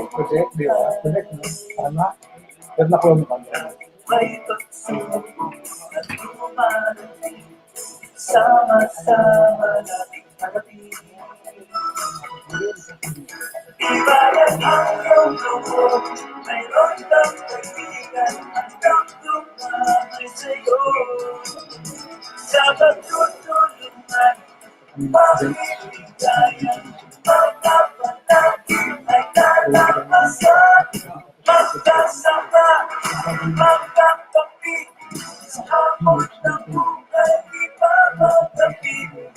Project, di ba? Project, no? Tama? Pero nakuha mo kami. Sama-sama nating hanatin. Ibayan ang iyong loob, mayroon kang kaibigan, hanggang dumamay sa'yo. Sa pagtutulungan, pagbibigayan, magkapatid ay tatapasan. Magkasama, magkakapit, sa hamon ng buhay, di pa magkapit.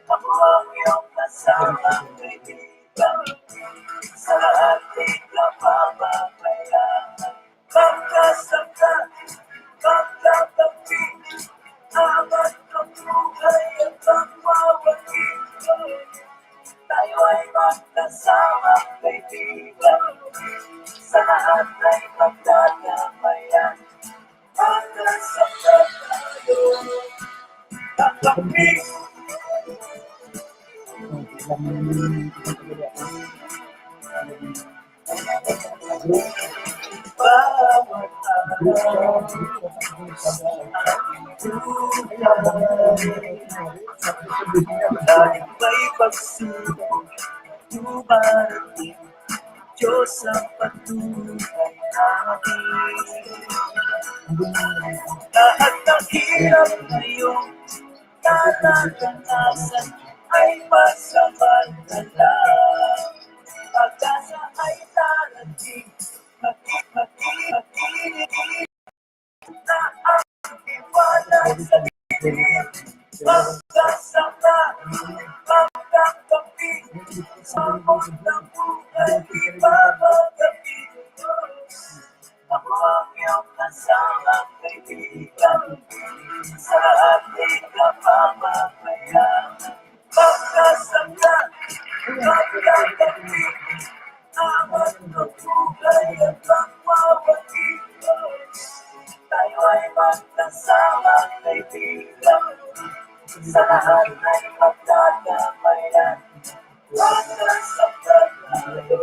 Ako ang iyong kasama, kaibigan, sa ating kapamahayan. Magkasama, magkakapit, amat ng buhay at pagmawagin. Tayo ay magkasama, kaibigan, sa lahat ay magdadamayan. Magkasama tayo, kakapit. Bawat araw sa ating buhay, laging may pagsubok dumarating. Diyos ang patuloy natin. Lahat ng hirap ngayong tatanasan ay masamantala. Pag-asa ay darating, mag-iinit na ang iwala sa bibig. Magkasama, magkakapit, sa hamon ng buhay, di ba magkapit? Ako ang iyong kasama, kaibigan, sa ating kapamahayan. Magkasama, magkakapit, amat ng buhay at pagmawagin. Tayo ay magkasama, kaibigan, sa lahat ay magdadamayan. Magkasama tayo,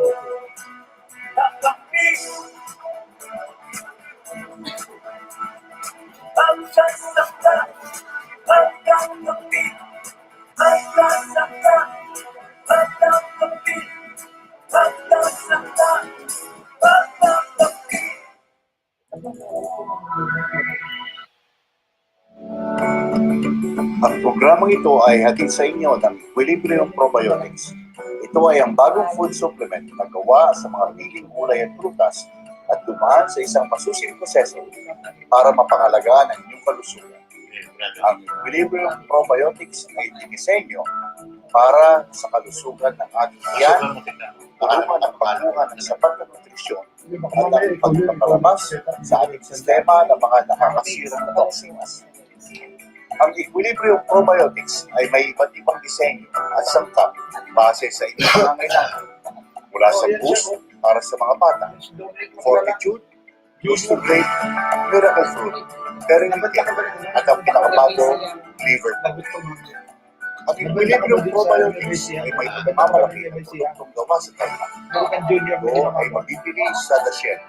kakapit. Magkasama, magkakapit, magkasama, magkakapit, magkasama, magkakapit. Ang programang ito ay hatid sa inyo ng Equilibrium Probiotics. Ito ay ang bagong food supplement na gawa sa mga piling gulay at prutas at dumaan sa isang masusing proseso para mapangalagaan ang inyong kalusugan. Ang Equilibrium Probiotics ay dinisenyo para sa kalusugan ng ating tiyan, tulungan ang pagkuha ng sapat na nutrisyon at ang pagpapalabas sa ating sistema ng mga nakakasirang na toxins. Ang Equilibrium Probiotics ay may iba't ibang disenyo at sangkap base sa inyong pangangailangan. Mula sa boost para sa mga bata, fortitude, boost to great, miracle fruit, serenity, at ang pinakabago, liver. Ang Equilibrium Probiotics ay may pagmamalaki ng produktong gawa sa Tarlac. Ito ay mabibili sa Dashen,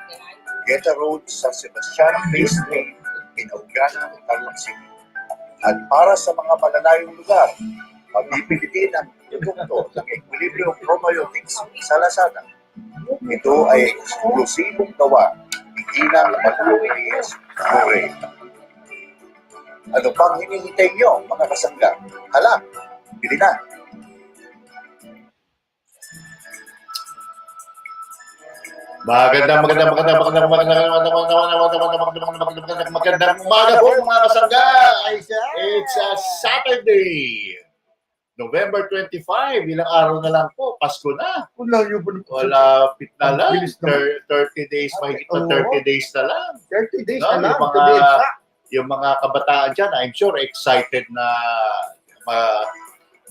Geta Road, San Sebastian, Phase 3, Pinaugana, Tarlac City. At para sa mga malalayong lugar, mabibili din ang produkto ng Equilibrium Probiotics sa Lazada. Ito ay eksklusibong gawa ni Ginang Malulies Murray. Ano pang hinihintay nyo, mga kasangga? Hala, bili na! Magandang umaga po mga kasangga. It's a Saturday, November 25. Ilang araw na lang po, Pasko na. Wala pit na lang. 30 days, mahigit na 30 days na lang. 30 days no, na lang. Yung mga yung mga kabataan dyan, I'm sure excited na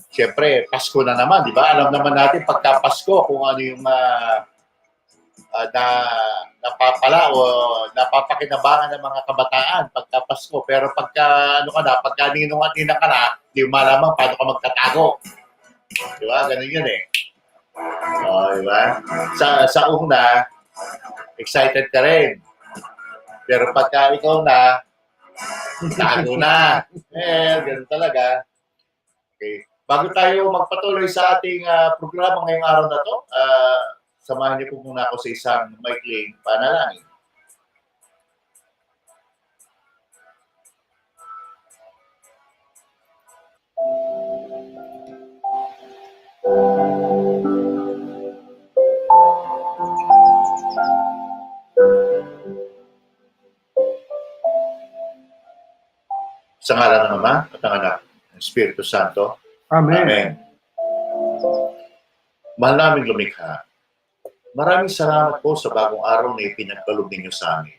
siyempre, Pasko na naman, di ba? Alam naman natin pagka Pasko kung ano yung napapala o napapakinabangan ng mga kabataan pagka Pasko. Pero pagka ninong at ninang ka na, di mo malamang paano ka magtatago. Di ba? Ganun yun eh. Di ba? Sa una, excited ka rin. Pero pagka ikaw na, tago na. Ganun talaga. Okay. Bago tayo magpatuloy sa ating programa ngayong araw na to, samahan niyo po muna ako sa isang maikling panalangin. Sa ngalan ng Ama at ng Anak, ng Espiritu Santo. Amen. Amen. Mahal naming lumikha, maraming salamat po sa bagong araw na ipinagkaloob ninyo sa amin.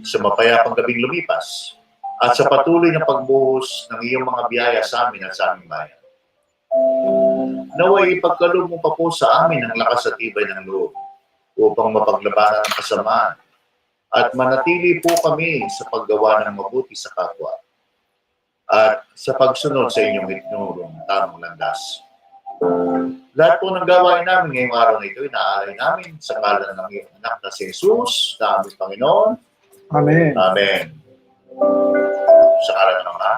Sa mapayapang gabing lumipas at sa patuloy na pagbuhos ng iyong mga biyaya sa amin at sa aming bayan. Naway ipagkaloob mo pa po sa amin ang lakas at tibay ng loob upang mapaglabanan ang kasamaan at manatili po kami sa paggawa ng mabuti sa kapwa at sa pagsunod sa inyong itinurong tamang landas. Lahat po ng gawain namin ngayong araw na ito, inaalay namin sa ngalan ng iyong anak na si Jesus, na aming Panginoon. Amen. Amen. Sa ngalan ng Ama,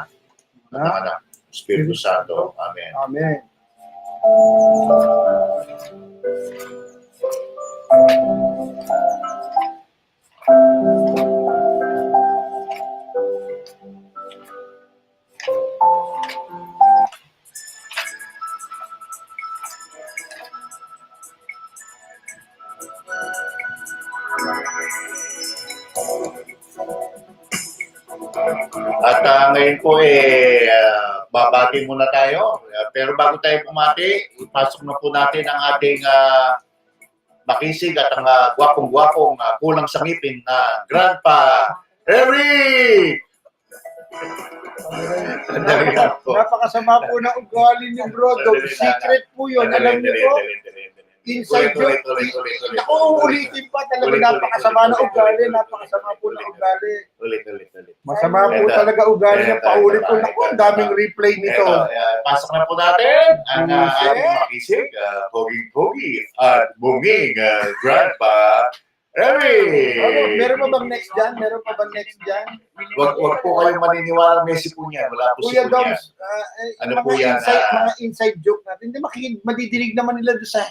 at ng Anak, Espiritu Santo. Amen. Amen. At ngayon po babati muna tayo. Pero bago tayo pumati, ipasok na po natin ang ating makisig at ang gwapong-gwapong kulang sa ngipin na Grandpa Eric! Napakasama po na ugali ni Brodo. Secret po yun. Alam niyo po? Inside joke. Ako, ulitin pa talaga. Napakasama na ugali. Napakasama po na ugali. Ulit. Masama po talaga ugali niya. Paulit po. Naku, ang daming replay nito. Pasok na po natin ang ating makisig, poging-pogi at bunging Grandpa Eric! Meron pa bang next dyan? Wag po kayong maniniwala Messi po niyan. Wala po si Kuya po niyan. Doms, Ano po yan? mga inside joke natin. Hindi madidinig naman nila doon sa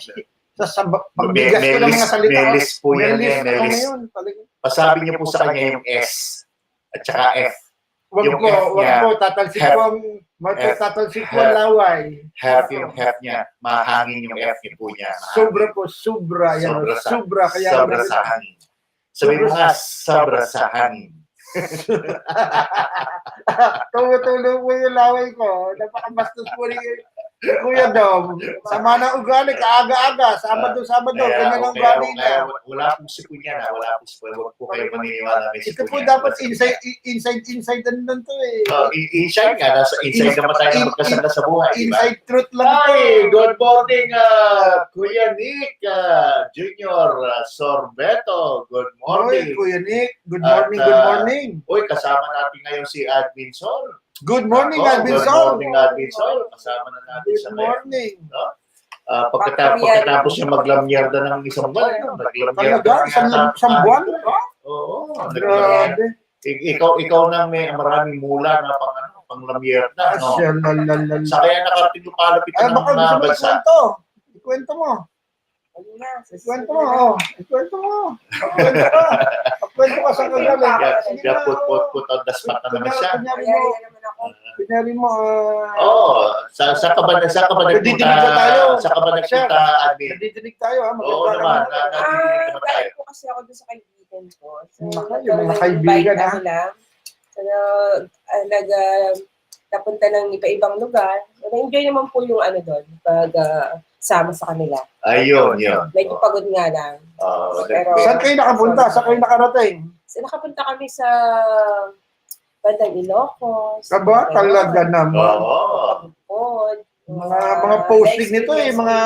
pagbigas ko ng mga salita. Melis po yan. Melis. Pasabi niyo po sa kanya yung S at saka F. Wag po, tatalsik ko ang laway. Half yung half niya. Mahangin yung F niya po niya. Sobra. Yan, sobra. Kaya sobra sa hangin. Sabi mo nga, sobra sa hangin. Tumutulong po yung laway ko. Napakabastos po rin Kuya Dom. Sama na ugali, kaaga-aga. Sabado. Ganyan ang ugali na. Wala pong sipo niya na. Wala pong sipo. Huwag po kayo maniniwala may sipo Ito po niya. dapat inside ano to eh. Inside nga. Nasa inside naman tayo magkasala sa buhay. Inside truth lang ito. Hi! Good morning, Kuya Nick, Junior Sorbeto. Good morning. Oy, Kuya Nick. Good morning. Uy, kasama natin ngayon si Admin Sol. Good morning, Alvin Good Sol. morning, Admin Sol. Kasama na natin Good sa morning. No? Pagkatapos niya maglamyerda ng isang buwan, Talaga? Isang buwan? Oo. Grabe. Ikaw nang may maraming mula na panglamyerda. No? Lalala. Sa kaya nakarating yung palapit Ay, ng baka gusto mo bansa. ikwento mo. Ikwento mo. Ikwento ka sa kagaling. Kaya put on the spot na naman siya. Kunyari mo, Sa ka ba Nadidinig ba tayo? Sa ka ba nagpunta, Admin? nadidinig tayo ha. Oo naman. Nadidinig naman tayo. Dahil po kasi ako doon sa kaibigan ko. So, Yung mga kaibigan, ha? So, napunta ng iba-ibang lugar. Na-enjoy naman po yung doon pag sama sa kanila. Ayun. Medyo pagod nga lang. Pero, Saan kayo nakapunta? Saan kayo nakarating? so, nakapunta kami sa bandang Ilocos. Aba, talaga naman. Oo. Bukod. Mga posting nito eh, mga...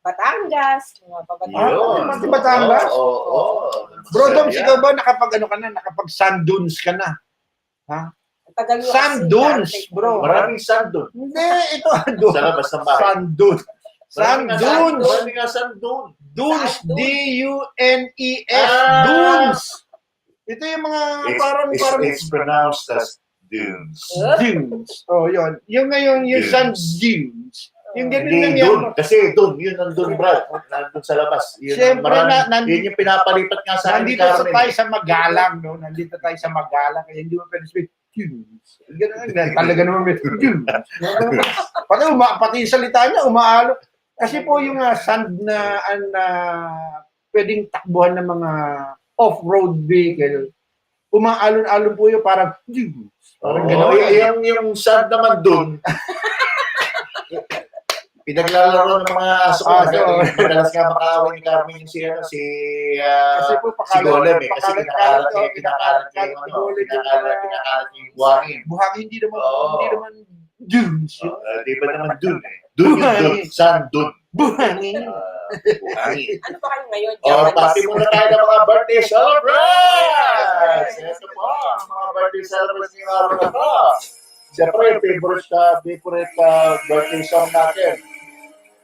Batangas, mga pabatangas. Yun. Pati Batangas? Oo. Bro, Dom, ikaw ba nakapag ano ka na, nakapag sand dunes ka na? Ha? Tagal yung Sand dunes, bro. Maraming sand dun. Hindi, ito doon. Sa labas ng bahay. Sand dunes. Sand dunes. Maraming nga sand dun. Dunes, Sand dunes. D-U-N-E-S. Ah. Dunes. Ito yung mga parang It's pronounced as dunes. dunes. Oh, yun. Yung ngayon, yung Dunes. sand dunes. Yung ganun lang Hindi yan. dun. Kasi dun. Yun nandun, Brad. Nandun sa labas. Yun, Siyempre, yun yung pinapalipat nga sa akin ni nandito Carmen. tayo sa Magalang, no? Nandito tayo sa Magalang, kaya hindi mo pwede sabihin, dunes. Ganun, talaga naman may dunes. Pati yung salita niya, umaalo. Kasi po yung sand na pwedeng takbuhan ng mga off-road vehicle, umaalon-alon po yun, parang dunes. Parang gano'n. Yung sand naman dun. Pinaglalaro ng mga aso ko. Madalas nga makaaway ni Carmen yung si Kasi po, si Golem eh. Kasi pinakalat kinakalat yung buhangin. buhangin, hindi naman dunes. Di ba naman dun eh? Dun yung dun. Sand dun. Buhangin. Buhangin. Ano pa kayo ngayon? Pati muna tayo ng mga birthday celebrants! Ito po, ang mga birthday celebrants ng araw na to. Siyempre, favorite birthday song natin.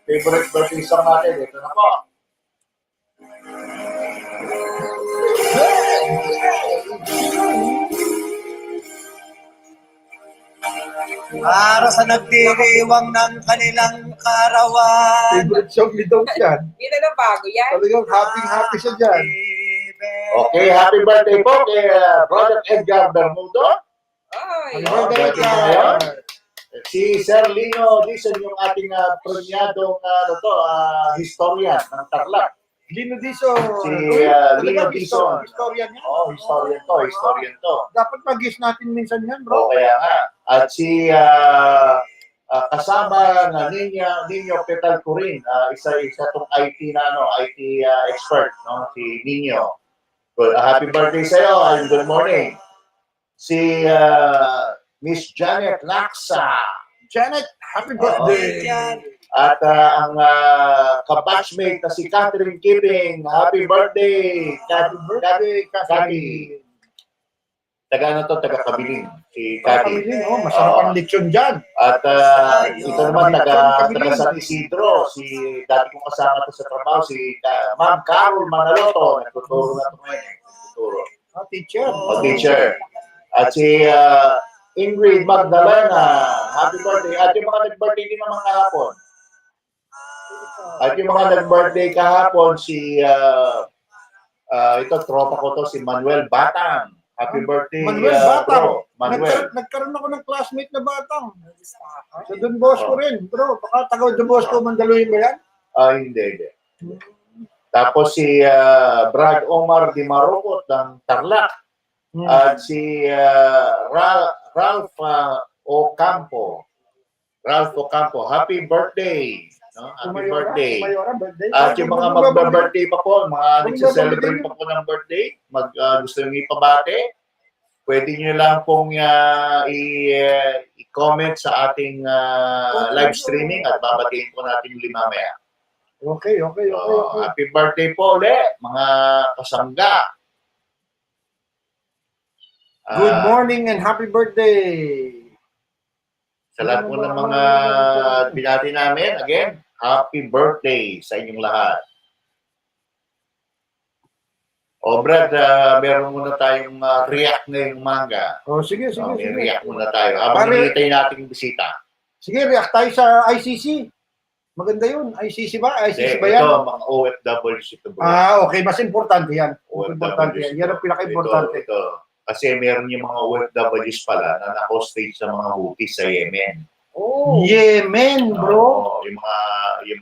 Favorite birthday song natin. Ito na po. Para sa nagdiriwang ng kanilang karawan. Favorite song ni Dom yan. Hindi na bago yan. Talagang happy siya dyan. Okay, happy birthday po kay Brother Edgar Bermudo. Ay, Birthday mo ngayon. Si Sir Lino Dizon, yung ating premiadong historian ng Tarlac. Lino Dizon. Si Lino Dizon. Historian yan. Historian to. Dapat mag-guess natin minsan yan, bro. Kaya nga. At si kasama na Niyo Petal Curin, isa tong IT expert, no? Si Niyo. Good, happy birthday sa iyo and good morning. Si Miss Janet Laksa. Janet, happy birthday. At ang kabatchmate na si Catherine Keeping. Happy birthday, Cathy. Taga Kabiling. Si Cathy. Masarap ang lechon dyan. At ito naman, taga San Isidro. Si dati kong kasama to sa trabaho, si Ma'am Carol Manaloto. Nagtuturo na ito ngayon. Teacher. At si Ingrid Magdalena, happy birthday. At yung mga nag-birthday din naman kahapon. Si ito, tropa ko to, si Manuel Batang. Happy birthday, Manuel Batang. bro. Manuel. Nagkaroon ako ng classmate na Batang. Sa Don Bosco rin, bro. Baka taga Don Bosco, Mandaluyong ba yan? Hindi. Tapos si Brad Omar Di Marocot ng Tarlac. At si Ralph Ocampo. Happy birthday. No? Happy birthday. At yung mga magba-birthday pa po, mga nagsa-celebrate pa po ng birthday, gusto nyo ipabate, pwede nyo lang pong i-comment sa ating live streaming at babatiin po natin yung mamaya. Okay. Happy birthday po ulit, mga kasangga. Good morning and happy birthday. Sa lahat po ng mga binati namin, again, happy birthday sa inyong lahat. Brad, meron muna tayong react ngayong umaga. Sige. React muna tayo. Habang hinihintay natin yung bisita. Sige, react tayo sa ICC. Maganda yun. ICC ba? ICC ba yan? Ito, mga OFWs ito, bro. Okay. Mas importante yan. Yan ang pinaka-importante. Ito. Kasi meron yung mga OFWs pala na na-hostage sa mga Houthis sa Yemen. Yemen, bro. Yung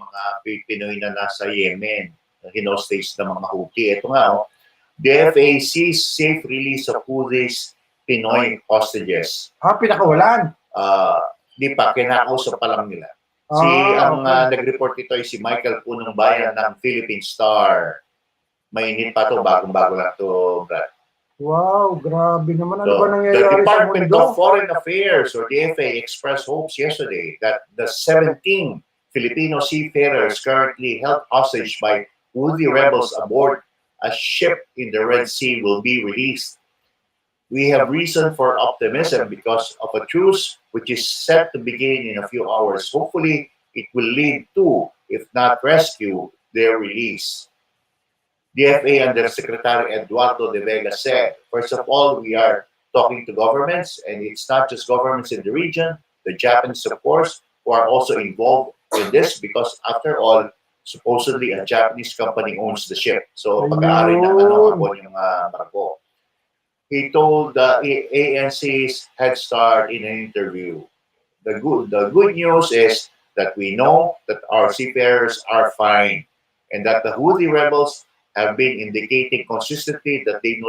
mga Pinoy na nasa Yemen, hinostage ng mga Houthi. Ito nga, DFA sees safe release of Houthis Pinoy hostages. Pinakawalan. Di pa, kinakausap pa lang nila. Ang nag-report ito ay si Michael Punong Bayan ng Philippine Star. Mainit pa to, bagong-bago lang to, Brad. Wow, grabe naman. Ano So, ba the nangyayari sa Department mundo? of Foreign Affairs, or the DFA, expressed hopes yesterday that the 17 Filipino seafarers currently held hostage by Houthi rebels aboard a ship in the Red Sea will be released. We have reason for optimism because of a truce which is set to begin in a few hours. Hopefully, it will lead to, if not rescue, their release. DFA Undersecretary Eduardo de Vega said, first of all, we are talking to governments, and it's not just governments in the region, the Japanese, of course, who are also involved in this because, after all, supposedly a Japanese company owns the ship. So, pag-aari ng hapon yung barko. He told the ANC's Head Start in an interview, the good news is that we know that our seafarers are fine, and that the Houthi rebels have been indicating consistently that they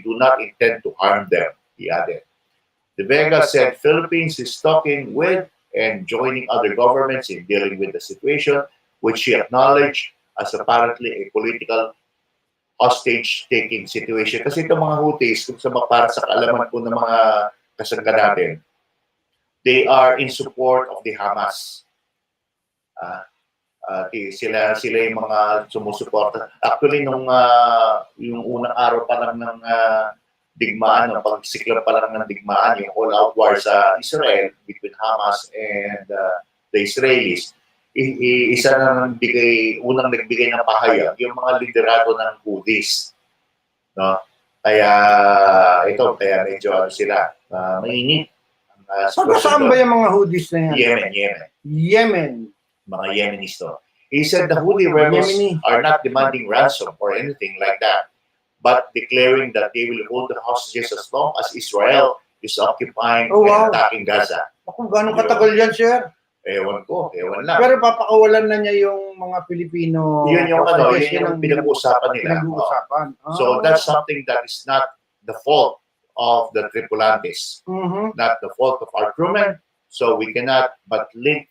do not intend to harm them, he added. De Vega said Philippines is talking with and joining other governments in dealing with the situation, which she acknowledged as apparently a political hostage-taking situation. Kasi itong mga Houthis, kung para sa kaalaman po ng mga kasangga natin, they are in support of the Hamas. Sila yung mga sumusuporta. Actually, yung unang araw pa lang ng digmaan, pagsiklab pa lang ng digmaan, yung all-out war sa Israel between Hamas and the Israelis, isa na unang nagbigay ng pahayag, yung mga liderato ng Houthis. No? Kaya medyo sila, mainit. Saan ba yung mga Houthis na yan? Yemen. Mga Yemenis to. He said the Houthi rebels are not demanding ransom or anything like that, but declaring that they will hold the hostages as long as Israel is occupying and attacking Gaza. Kung gano'ng katagal yan, sir? Ewan lang. Pero papakawalan na niya yung mga Pilipino. Yun yung pinag-uusapan nila. So that's something that is not the fault of the tripulantes, not the fault of our crewmen. So we cannot but link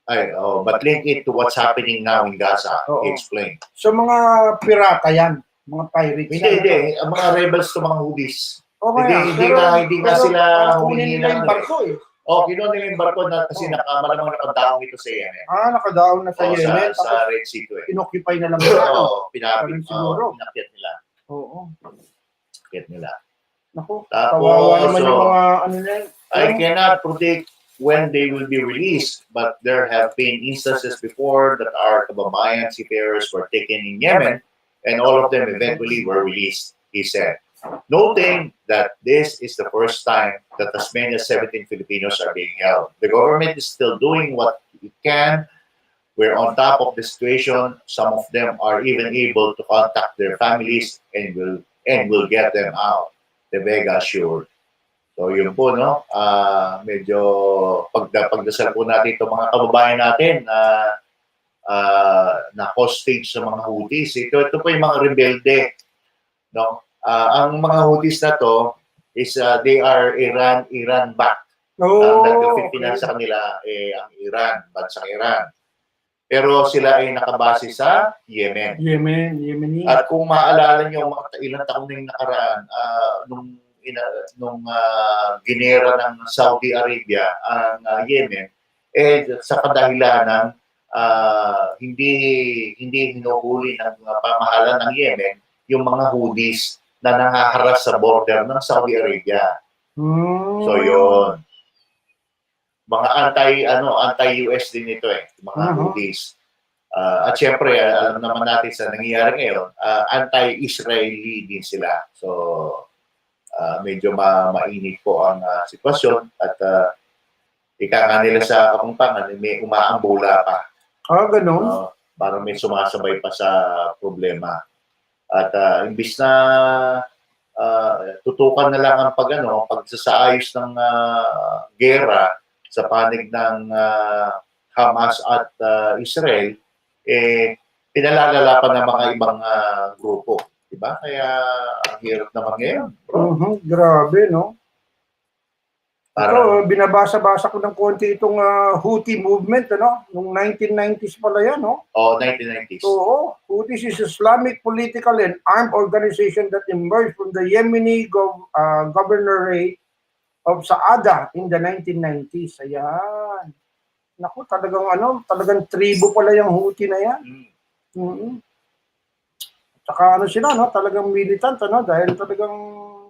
it to what's happening now in Gaza, he explained. So mga pirata yan, mga pirates. Hindi. Ang mga rebels to mga Houthis. Hindi nga sila humingi ng barko eh. Kinuha nila yung barko na kasi malamang nakadaong ito sa Yemen. Nakadaong na sa Yemen. Sa Red Sea to eh. Inoccupy na lang nila. Pinakyat nila. Pinakyat nila. Naku, tapos, kawawa naman yung mga ano na yun. I cannot predict when they will be released, but there have been instances before that our kababayan seafarers were taken in Yemen, and all of them eventually were released, he said. Noting that this is the first time that as many as 17 Filipinos are being held. The government is still doing what it can. We're on top of the situation. Some of them are even able to contact their families and will get them out, De Vega assured. So yun po, no? Medyo pagdasal po natin itong mga kababayan natin na hostage sa mga Houthis. Ito po yung mga rebelde, no? Ang mga Houthis na to is they are Iran-backed. Nag-Pilipinas sa kanila ang Iran, bansang Iran. Pero sila ay nakabase sa Yemen. Yemeni. At kung maalala niyo, ilang taon na yung nakaraan, nung ginera ng Saudi Arabia ang Yemen, sa kadahilanan hindi hinuhuli ng pamahalaan ng Yemen yung mga Houthis na nangaharas sa border ng Saudi Arabia. So yun. Mga anti-US din ito mga Houthis. At syempre, alam naman natin sa nangyayari ngayon, anti-Israeli din sila. So medyo mainit po ang sitwasyon at ika nga nila sa Kapampangan, may umaambula pa. Ganun? Parang may sumasabay pa sa problema. At imbis na tutukan na lang ang pagsasaayos ng gera sa panig ng Hamas at Israel, pinalalala pa ng mga ibang grupo. Diba? Kaya ang hirap naman ngayon. Grabe, no? Ito, binabasa-basa ko ng konti itong Houthi movement, ano? Noong 1990s pala yan, no? Oh, 1990s. So, Houthis is Islamic political and armed organization that emerged from the Yemeni governorate of Saada in the 1990s. Ayan. Naku, talagang tribo pala yung Houthi na yan. Saka sila, no? Talagang militant, ano? Dahil talagang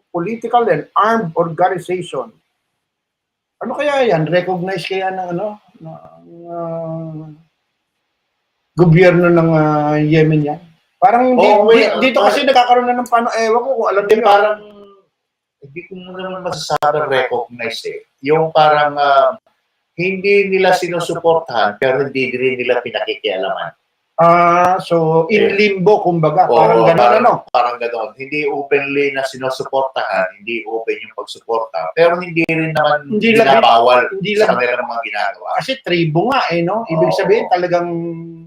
political and armed organization. Ano kaya yan? Recognize kaya ng gobyerno ng Yemen yan? Parang dito kasi nagkakaroon na ng ewan ko kung alam niyo. Parang hindi ko naman masasabi recognize Yung parang hindi nila sinusuportahan pero hindi rin nila pinakikialaman. So in limbo kumbaga, parang gano'n, ano? Parang gano'n. Hindi openly na sinusuportahan, hindi open yung pagsuporta, pero hindi rin naman binabawal sa kanilang mga ginagawa. Kasi tribo nga no? Ibig sabihin talagang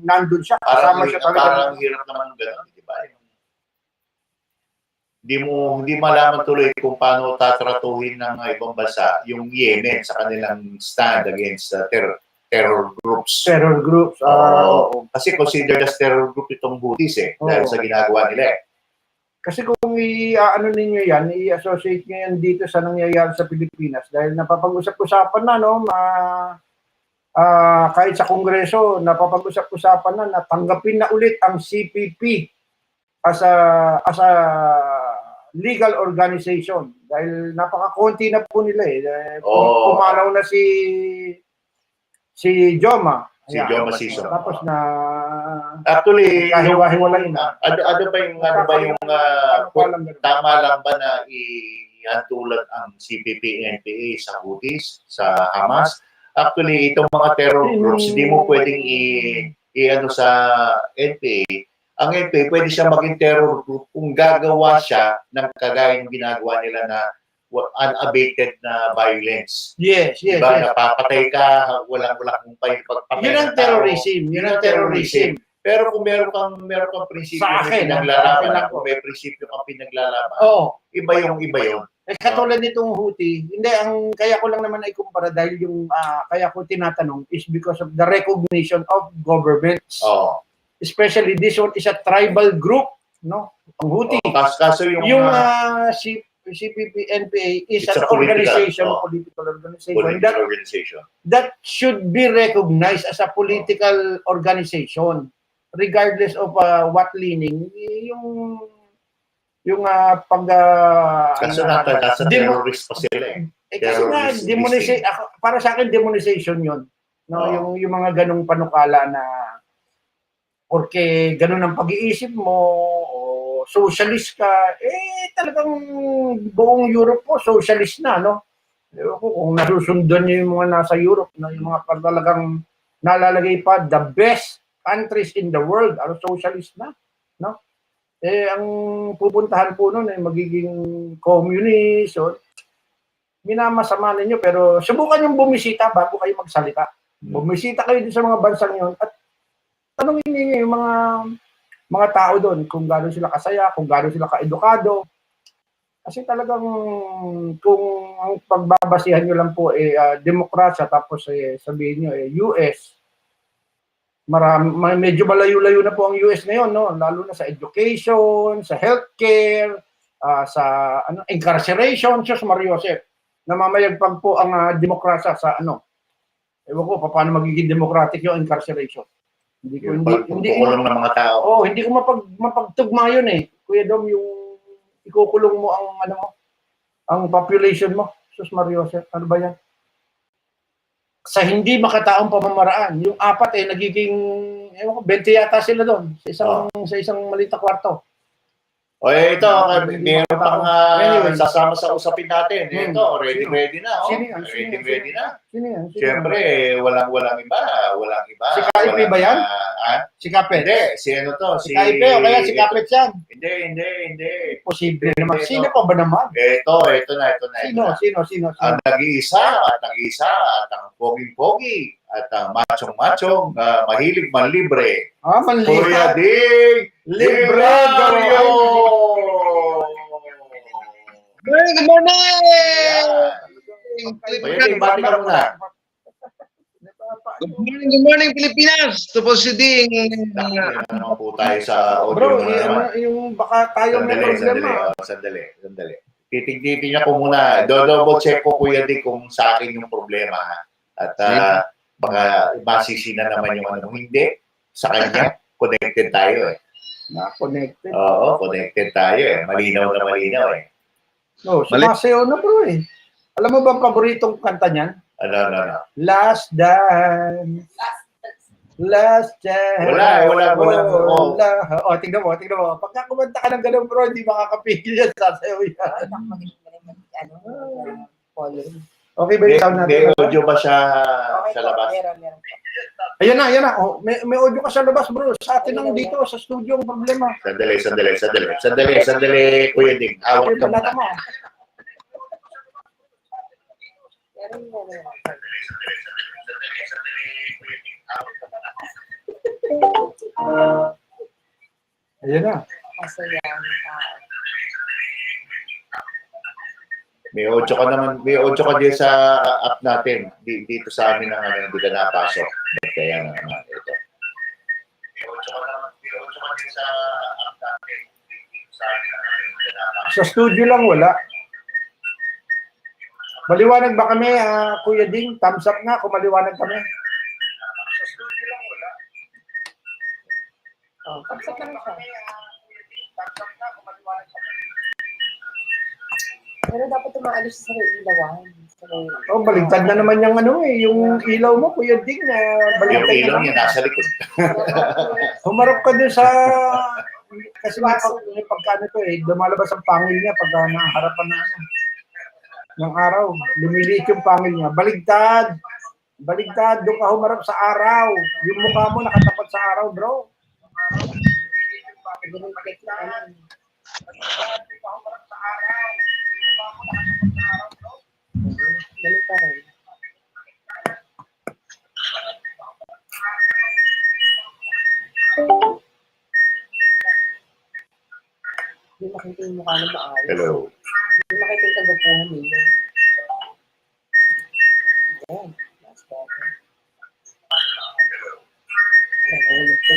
nandun siya, kasama siya talaga. Parang hirap naman gano'n, di ba? Hindi malaman tuloy kung paano tatratuhin ng ibang bansa yung Yemen sa kanilang stand against terror groups. Terror groups. Kasi considered as terror group itong Houthis dahil sa ginagawa nila Kasi kung ninyo yan, i-associate nyo yan dito sa nangyayari sa Pilipinas dahil napapag-usap-usapan na, no? Kahit sa Kongreso, napapag-usap-usapan na tanggapin na ulit ang CPP as a legal organization dahil napaka-konti na po nila pumalaw na si Joma. Si Joma Season. Tapos na actually kahiwa-hiwalay na. Ano ba yung tama lang ba na ihatulad ang CPP NPA sa Houthis, sa Hamas? Actually itong mga terror groups hindi mo pwedeng i-ano sa NPA. Ang NPA pwede siya maging terror group kung gagawa siya ng kagaya ng ginagawa nila na unabated na violence. Yes. Diba? Napapatay ka, walang kung pagpatay. Yun ang terrorism. Yun ang terrorism. Pero kung meron kang prinsipyo na pinaglalaban, kung may prinsipyo kang pinaglalaban, iba yun. Katulad nitong Houthi, kaya ko lang naman ay kumpara dahil yung kaya ko tinatanong is because of the recognition of governments. Especially this one is a tribal group, no? Ang Houthi. Kaso yung CPP NPA is an organization, political organization that should be recognized as a political organization regardless of what leaning yung kaso nasa terrorist pa sila kasi nga para sa akin demonization yun, no? Yung mga ganung panukala na porque ganun ang pag-iisip mo o socialist ka, talagang buong Europe po socialist na, no? Kung nasusundan niyo yung mga nasa Europe, yung mga talagang nalalagay pa, the best countries in the world are socialist na, no? Ang pupuntahan po nun ay magiging communist o minamasama ninyo, pero subukan yung bumisita bago kayo magsalita. Bumisita kayo din sa mga bansang yun at tanongin niyo yung mga tao doon kung gaano sila kasaya, kung gaano sila kaedukado. Kasi talagang kung ang pagbabasihan nyo lang po demokrasya tapos sabihin nyo US, medyo malayo-layo na po ang US ngayon, no? Lalo na sa education, sa healthcare, sa incarceration, Diyos Mario Joseph. Namamayagpag po ang demokrasya sa ewan ko paano magiging democratic yung incarceration. Hindi ng mga tao. Hindi ko mapagtugma yun Kuya Dom, yung ikukulong mo ang population mo. Sus Mario Joseph, ano ba yan? Sa hindi makataong pamamaraan, yung apat nagiging 20 yata sila doon sa isang maliit na kwarto. Ito, meron pang sasama sa usapin natin. Ito, ready na. Ready na. Siyempre, walang iba. Si Kaipe ba yan? Si Kapet? Hindi, si Si Kaipe o kaya si Kapet yan? Hindi. Posible naman. Sino pa ba naman? Ito na. Sino? Ang nag-iisa at ang poging-pogi at ang machong-machong mahilig manlibre. Manlibre. Kuya Ding Librario! Good morning! Kuya, bati ka muna. Good morning, Pilipinas! Ito po si Ding. Ano po tayo sa audio Bro, muna naman. yung baka tayo may problema. Sandali. Titignan niya ko muna. Double check ko, Kuya Dick, kung sa akin yung problema. At baka masisina naman yung ano. Hindi. Sa kanya, connected tayo eh. Na-connected. Oo, connected tayo eh. Malinaw na malinaw eh. No, sumasayaw na bro eh. Alam mo ba ang paboritong kanta niyan? Ano. Last Dance. Last Dance. Wala. Oh, tingnan mo. Pagka kumanta ka ng ganun bro, hindi makakapigil yan. Sasayaw yan. Okay ba yung sound natin? May audio ba siya sa labas? Meron. Ayan na. Oh, may audio ka sa labas bro. Sa atin lang dito, sa studio ang problema. Sandali, Kuya Dick. Awat ka muna. Ayan na. May audio ka naman, may audio ka din sa app natin. Dito sa amin ang ano, hindi ka napasok. Kaya naman ito. May audio ka din sa app natin. Dito sa amin ang ano, hindi ka napasok. Sa studio lang wala. Maliwanag ba kami, Kuya Ding? Thumbs up nga kung maliwanag kami. Sa studio lang wala. Thumbs up lang siya. Thumbs up nga kung maliwanag kami. Pero dapat umaalis sa ilawan. Oh, baligtad na naman yung ano eh, yung ilaw mo, Kuya Ding. Yung Baligtad ilaw na niya nasa likod. Humarap ka dun sa... Kasi may pagkano to eh, lumalabas ang pangil niya pag nakaharapan na ano. Ng araw, lumiliit yung pangil niya. Baligtad, doon ka humarap sa araw. Yung mukha mo nakatapat sa araw, bro. Ganun pa rin. Hindi makita yung mukha na maayos. Hello. Hindi makita yung tagapuhan nila. Ayan. That's better. Nahulog ko.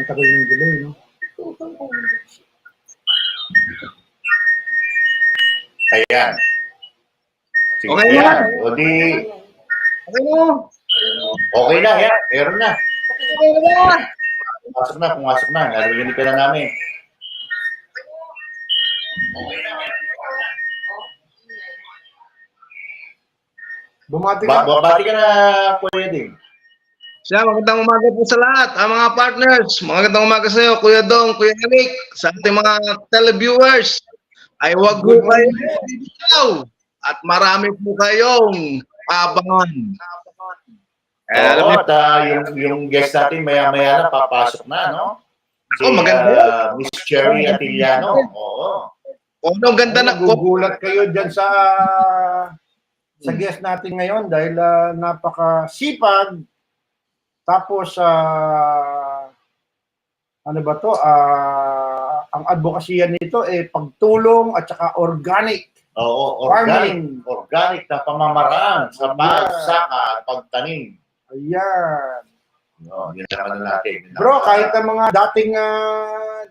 Tagal yung delay, no? Ayan. Sige, Okay yan. na. O di, Okay mo? okay na, yan. Meron na. Okay na. Pumasok na. Narinig ka na namin. Bumati ka. Babati ka na, Kuya Ding. Siya, magandang umaga po sa lahat, ang mga partners. Magandang umaga sa iyo, Kuya Dong, Kuya Eric, sa ating mga televiewers. Ay wag po kayo dito at marami po kayong abangan. Oo, at yung guest natin maya-maya na papasok na, no? Si maganda. Miss Cherrie Atilano. Oo. Ang ganda na po. Gugulat kayo dyan sa guest natin ngayon dahil napakasipag. Tapos, ano ba to? Ang advokasya nito pagtulong at saka organic. Oo, Farming. organic na pamamaraan sa pagsaka at pagtanim. Ayan. No, yun naman natin. Bro, kahit ang mga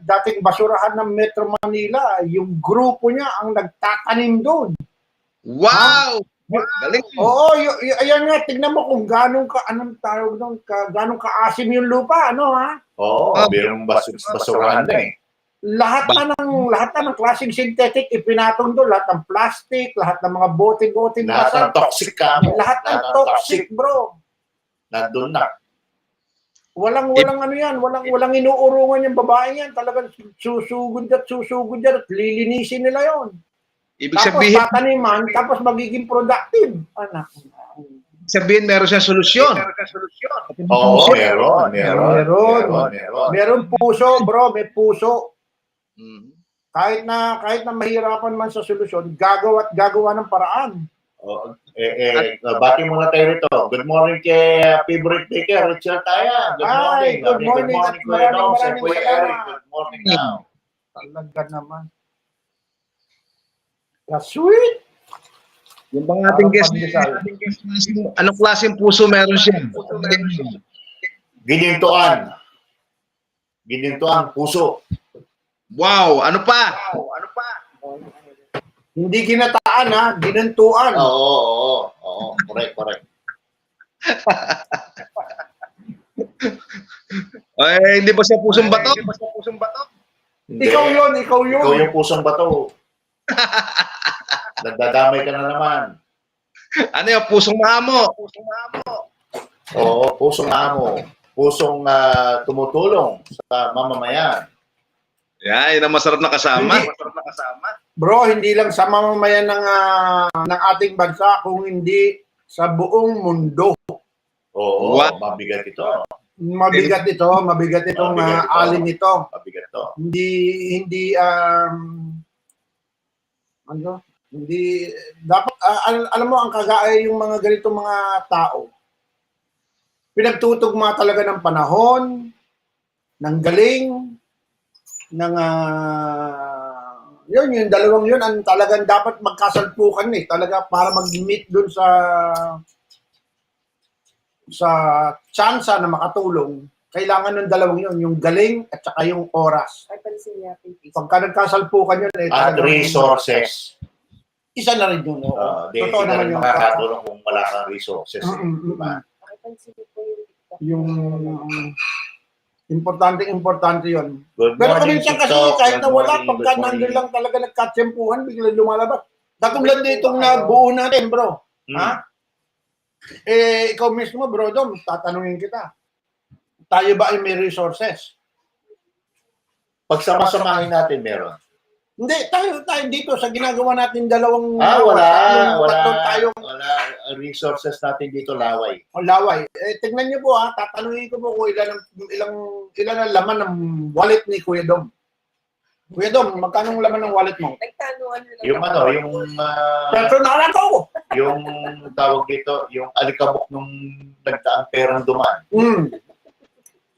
dating basurahan ng Metro Manila, yung grupo niya ang nagtatanim doon. Wow! Galing. Oo, ayan nga, tignan mo kung ganong anong tawag doon, ganong kaasim yung lupa, ano ha? Oo, merong basurahan na eh. Lahat na ng klaseng synthetic ipinatong doon, lahat ng plastic, lahat ng mga bote-bote, Lahat ng toxic ka. lahat ng toxic, bro. Nandun na. Walang ano yan, walang inuurungan yung babae yan, talagang susugod at lilinisin nila yon. Ibig Tapos sabihin, tataniman, tapos magiging productive. Anak. meron siyang solusyon. Oo, meron. Meron puso, bro, may puso. Mhm. Kahit na mahirapan man sa solusyon, gagawa ng paraan. Bati muna tayo rito. Good morning kay favorite baker, Richard Taya. Good morning. Good morning at Kuya Dong, maraming Kuya salamat. Eric. Good morning now. Talaga naman. Sweet. Yung bang ating guest, Pandesal. anong klaseng puso meron siya? Ginintuan. Ginintuan, puso. Wow, ano pa? Hindi ginataan ha, ginantuan. Oo. Correct. Ay, hindi ba siya pusong bato? Hindi. Ikaw yun. Ikaw yung pusong bato. Nagdadamay ka na naman. Ano yung pusong maamo? Oo, pusong amo. Pusong tumutulong sa mamamayan. Yan, yun ang masarap na kasama. Hindi. Bro, hindi lang sa mamamayan ng ating bansa, kung hindi sa buong mundo. Oo, What? mabigat ito. Mabigat itong alin ito. Mabigat ito. Hindi dapat alam mo ang kagaya yung mga ganitong mga tao. Pinagtutugma talaga ng panahon, ng galing, ng yung dalawang yun ang talagang dapat magkasalpukan talaga para mag-meet dun sa tsansa na makatulong. Kailangan ng dalawang yun, yung galing at saka yung oras. Ay, pansin niya, please. Pagka nagkasalpukan yun At talagang- resources. Isa na rin yun. Hindi Totoo ka naman rin yung makakatulong kung wala kang resources. Diba? Ay, pansin niyo po yung yung importante yun. Good Pero morning, minsan kasi TikTok. kahit na Good wala, morning, pagka good morning. nandun lang talaga nagkatsempuhan, biglang lumalabas. Katulad ditong nabuo natin, bro. Ha? Ikaw mismo, bro, Dom, tatanungin kita. Tayo ba ay may resources? Pagsama-samahin natin meron. Hindi, tayo dito sa ginagawa natin dalawang Wala resources natin dito laway. laway. Tignan niyo po tatanungin ko po kung ilan ang laman ng wallet ni Kuya Dom. Kuya Dom, magkano ang laman ng wallet mo? nagtanuan na lang. Yung Personalan ko! yung tawag dito, yung alikabok nung nagdaang perang dumaan.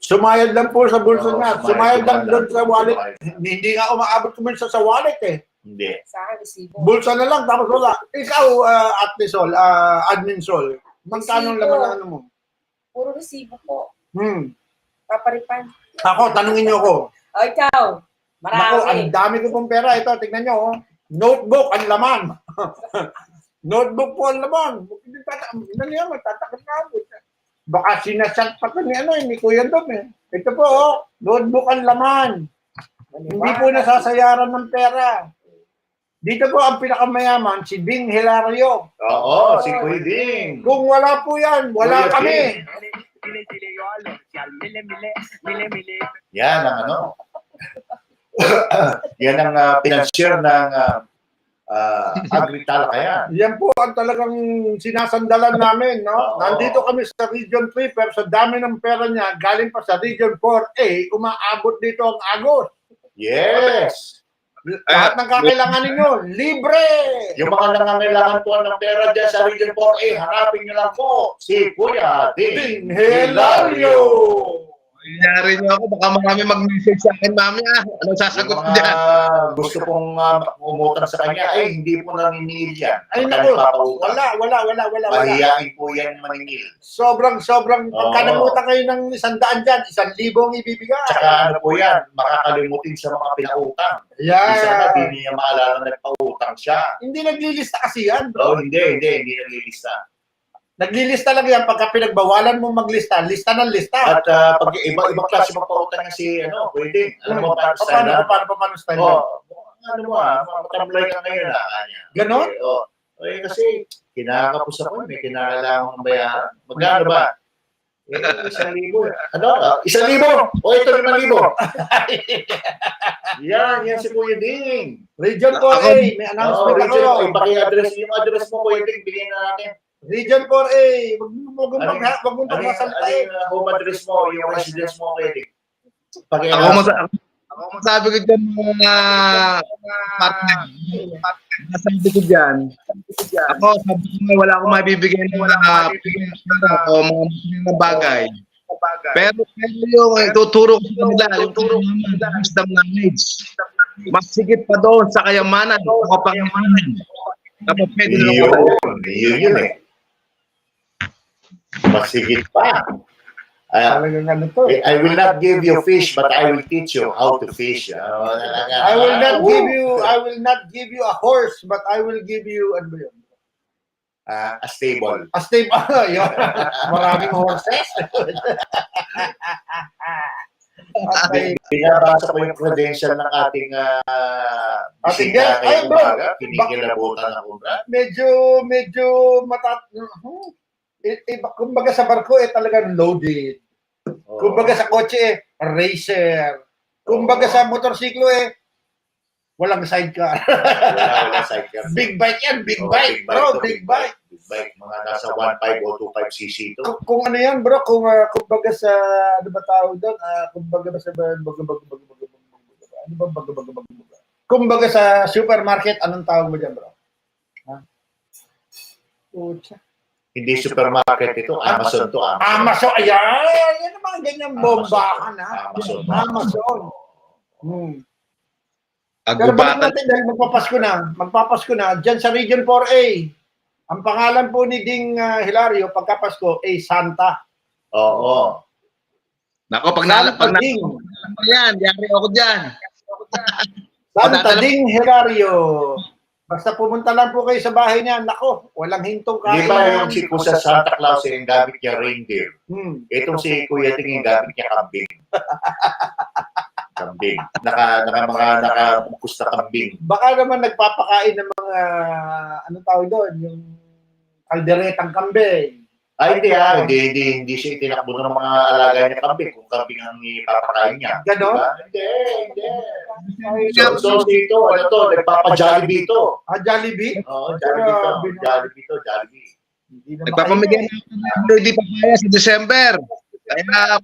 Sumayad lang po sa bulsa niya. Sumayad lang sumayad doon sa wallet. Sumayad. Hindi nga umaabot kuminsan sa wallet Hindi. Sa akin, resibo. Bulsa na lang, tapos wala. Ikaw, Admin Sol, magkano ang laman ng ano mo? Puro resibo po. Hmm. Paparipan. Ako, tanungin niyo ako. O, ikaw. Ako, ang Marami. dami ko pong pera. Ito, tignan niyo. Notebook, ang laman. Notebook po ang laman. Ano yan, matatakot na ako. Baka sinasat pa ko ni Kuya Dom Ito po, notebook ang laman. Hindi po nasasayaran ng pera. Dito po ang pinakamayaman, si Ding Hilario. Oo, si Kuya Ding. Kung wala po yan, wala Kuya kami. Yan ang ano. Yan ang pinansyer ng agritalakayan. Yan po ang talagang sinasandalan namin, no? Oo. Nandito kami sa Region 3, pero sa dami ng pera niya, galing pa sa Region 4A, umaabot dito ang Agos. Yes. Lahat ng kakailangan ninyo, libre! Yung mga nangangailangan po ng pera dyan sa Region 4A, hanapin nyo lang po si Kuya Ding Ding Hilario! Nangyari niyo ako, baka marami mag-message sa akin mamaya. Anong sasagot Yung ko dyan? gusto pong umutang sa kanya, hindi po nanginil yan. Ay, Pagka naku, nagpapautang. wala. Mahihain po yan maningil. Sobrang, pagka Oo. nangutang kayo ng 100 dyan, 1,000 ang ibibigay. Tsaka ano po yan, makakalimutin sa mga pinautang. Yeah. Isa na, di niya maalala na nagpautang siya. Hindi naglilista kasi yan, bro. Oh, hindi naglilista. Naglilista lang yan pagka pinagbawalan mo maglista, lista ng lista. At pag ibang klase magpautang niya si, pwede. Alam mo paano style na? Paano style? Ano mo matamlay ka ngayon kanya. Ganon? Kasi kinakapos ako, may kinakailangan ng bayaran. Magkano ba? 1,000. Ano? 1,000? O ito 5,000. Yan si Kuya Ding. Region 4A, may announcement ako. Paki-address yung address mo, Kuya Ding, bigyan na natin. Region 4A, wag mong pagsasalita home address mo, yung residence mo, Kuya Ding. Ako masabi ko dyan mga partner. Masabi ko dyan. Ako, sabi ko wala akong mabibigay ng mga bagay. Pero yung ituturo ko sa kanila, yung wisdom knowledge. Mas sigit pa doon sa kayamanan o kapangamanan. Tapos pwede na Niyo, ako. niyo yun eh. Masigit pa. Talagang ano to eh. I will not give you fish, but I will teach you how to fish. I will not give you a horse, but I will give you, ano ba yun? A stable. A stable, yun. Maraming horses. Okay. Binabasa ko yung credential ng ating bisita Ay, ngayong bro. umaga. Kinikilabutan ako. Medyo kumbaga sa barko talagang loaded. Kumbaga sa kotse racer. Kumbaga sa motorsiklo walang sidecar. Wala sidecar. Big bike yan, big bike, bro, big bike. Big bike, mga nasa 1.5 o 2.5cc ito. Kung ano yan, bro, kumbaga sa, ano ba tawag doon? Kumbaga sa, kumbaga sa supermarket, anong tawag mo dyan, bro? Pucha. Hindi supermarket ito, Amazon to. Amazon, ayan! Yan naman, ganyan bombahan, ha? Amazon. Amazon. Pero balik natin dahil magpapasko na, dyan sa Region 4A, ang pangalan po ni Ding Hilario, pagkapasko, Santa. Oo. Nako, pag Ding. yan, yari ako dyan. Santa Ding Hilario. Basta pumunta lang po kayo sa bahay niya, nako, walang hintong kain. Di ba yung si Kuya Santa Claus yung gamit niya reindeer? Itong si Kuya Ting yung gamit niya kambing. Kambing. Nakabukus na kambing. Baka naman nagpapakain ng mga, anong tawag doon, yung kalderetang kambing. Ay, hindi siya itinakbo ng mga alaga niya kambing. Kung kambing ang ipapakain niya. Ganon? Hindi. So dito, ano to, nagpapa-Jollibee ito. Jollibee? Oo, Jollibee. Nagpapamigay ng Lady Papaya sa December. Kaya,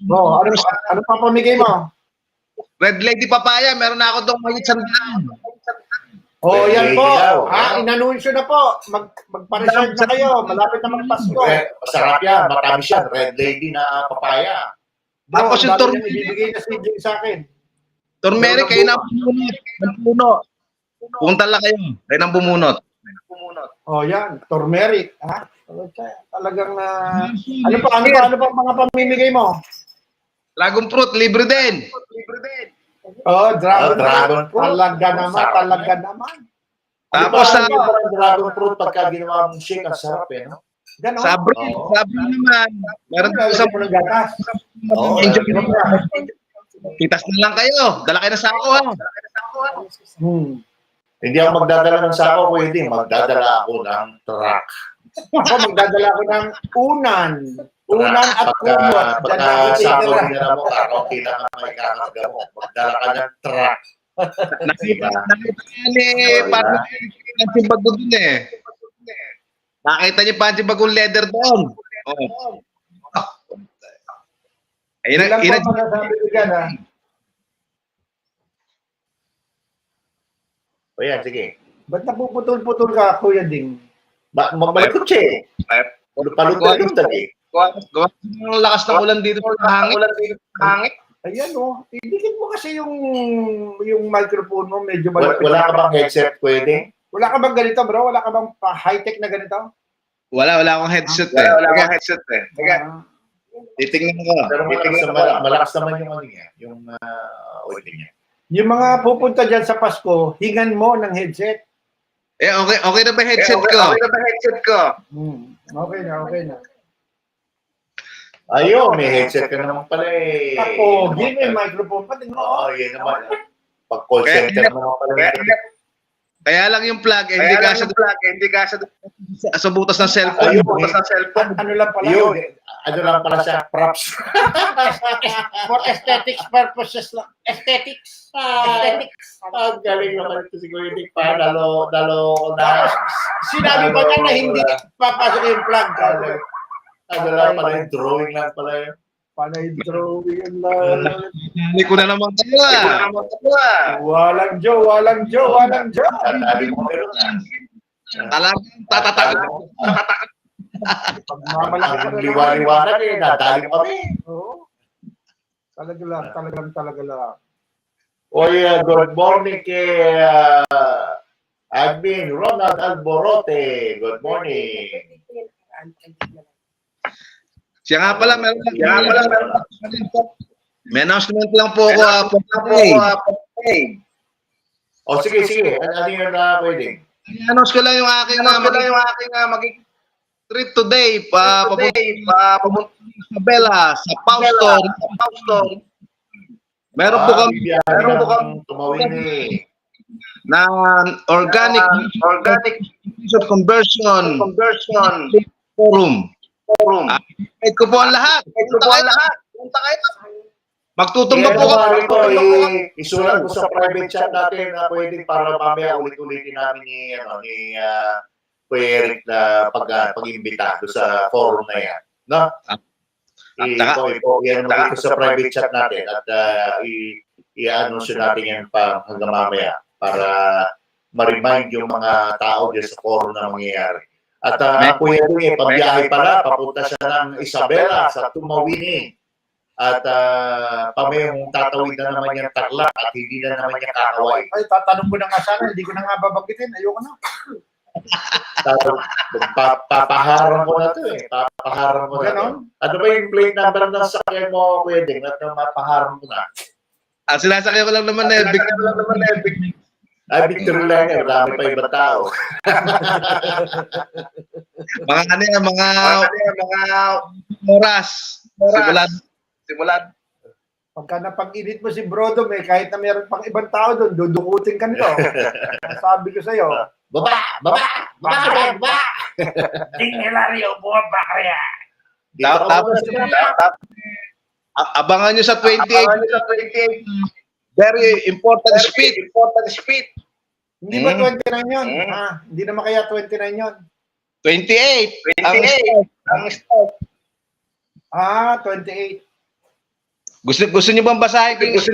ano papamigay mo? Red Lady Papaya, meron na ako doon may sandaan. Yan po. Ilaw. Inanunsyo na po. Magpa-reserve na kayo. Malapit na magpasko. Masarap yan, matamis yan. Red Lady na papaya. Tapos yung turmeric. Ibibigay na si Jing sa akin. Turmeric, kayo na bumunot. Punta lang kayo. Kayo nang bumunot. Yan. Turmeric. Talagang, ano pa mga pamimigay mo? Dragon fruit, libre din. Dragon fruit. Talaga naman. Tapos sa dragon fruit pagka ginawa mong shake, ang sarap no? Ganon. Sabri naman. Meron tayo sa ng gatas. Pitas na lang kayo. Dala kayo na sako ha. Hindi ako magdadala ng sako, Kuya Ding. Magdadala ako ng truck. Ako magdadala ko ng unan at kumot. Pagka sako nila mo, kakaunti lang ang may kakasga mo. Magdala ka ng truck. Nakita ni Pansi Bago dun Nakita niyo Pansi Bagong leather doon. Ilan pa masasabi ko dyan, ha? O yan, sige. Ba't napuputol-putol ka, Kuya Ding? Malikotse. Palutol yung tali. Gawa ng lakas ng ulan dito sa hangin. Ayan, idikit mo kasi yung microphone mo, medyo malapit. Wala ka bang headset, pwede? Wala ka bang ganito, bro? Wala ka bang high-tech na ganito? Wala akong headset Titingnan ko. Pero malakas naman yung ano niya, yung audio niya. Yung mga pupunta dyan sa Pasko, hingan mo ng headset. Okay na ba headset ko? Okay na. Ayun, may headset ka naman pala Ako, may microphone pa din. Yan naman. Pag call center naman pala. Kaya lang yung plug, hindi ka sa butas ng cellphone. Ano lang pala? Ano lang pala siya, props. For aesthetics purposes lang. Aesthetics. Ang galing naman ito siguro hindi pa. Dalo na. Sinabi pa niya na hindi papasok yung plug. Ano lang pala yung drawing lang pala yun. Panay drawing lang. Hindi ko na naman kayo Walang Joe. Tatabi mo pero Talagang tatatag. Pagmamalaki ka na liwa-liwanag nadali kami. Oo. Talaga lang. Oy, good morning kay Admin Ronald Alborote. Good morning. Siya nga pala, may announcement lang po ako O sige. Ano yung pwede? I-announce ko lang yung aking magiging trip today papunta sa Isabela, sa Pausto. Meron po kami tumawin eh. na organic conversion forum. Kahit ko po ang lahat. Punta kayo. Magtutumba po kami. Isulat ko sa private chat natin na pwedeng para mamaya ulit-ulitin namin ni Kuya Eric na pag-imbita sa forum na yan. No? Yan mo dito sa private chat natin at i-announce natin yan hanggang mamaya para ma-remind yung mga tao dyan sa forum na mangyayari. At Kuya Eric, pabiyahe pala, papunta siya ng Isabela sa Tumawini. At pamayong tatawid na naman yung Tarlac at hindi na naman yung Kakaway. Ay, tatanong ko na nga sana, hindi ko na nga babanggitin. Ayoko na. Papaharang mo na ito eh. Papaharang mo na ito. Ano ba yung plate number ng sakyan mo, Kuya Ding? At mapaharang mo na. Sinasakyan ko lang naman na Victory lang yan. Marami pa ibang tao. mga oras. Simulan. Pagka napag-init mo si Brodo, kahit na meron pang ibang tao doon, dudukutin ka nito. Sabi ko sa'yo. Baba! Ding Hilario, bumaba kaya. Tapos, abangan nyo sa 28. Very important speed. Hindi ba 29 yun? Hindi naman kaya 29 yun. 28. Ang start. 28. Gusto niyo bang basahin ko yung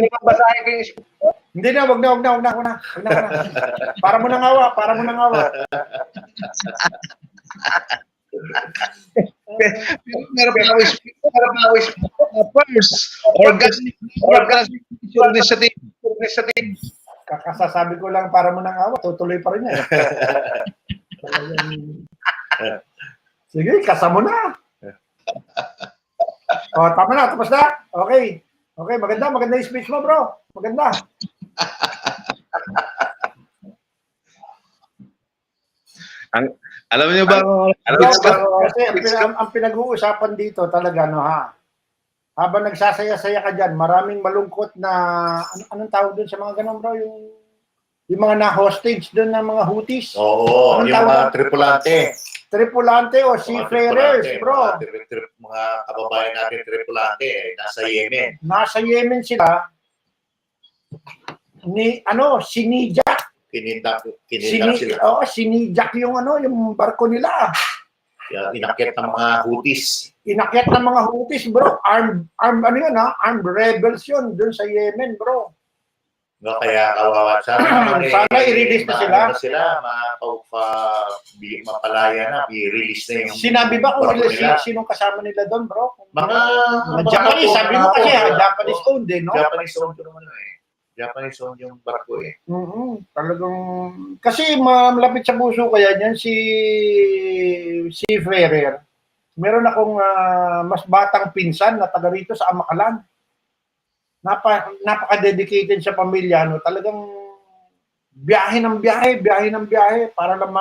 Hindi na, wag na. Para mo nang awa. Meron pa ako first organic initiative. Kakasasabi ko lang para mo nang awa, tutuloy pa rin yan. Sige, kasa mo na. Tama na, tapos na. Okay, maganda yung speech mo, bro. Maganda. Alam niyo ba kasi ang pinag-uusapan dito talaga, no, habang nagsasaya-saya ka dyan, maraming malungkot na, anong tawag doon sa mga ganun, bro? Yung mga na-hostage doon ng mga Houthis. Oo, yung mga tripulante o seafarers, bro. Mga kababayan natin tripulante, nasa Yemen. Nasa Yemen sila. Sinijak. Kinidnap sila. Sinijak yung barko nila. Inakyat ng mga Houthis. Bro. Armed rebels yun doon sa Yemen, bro. No, kaya kawawa sana i-release na sila. Mapalaya na, i-release na yung sinabi ba kung sinong kasama nila doon, bro? Mga Japanese, sabi mo kasi Japanese owned din, no? Japanese owned naman Japanese owned yung barko eh. Talagang kasi malapit sa puso kaya niyan si Ferrer. Meron akong mas batang pinsan na taga rito sa Amakalan. Napaka-dedicated sa pamilya, no? Talagang biyahe ng biyahe para lang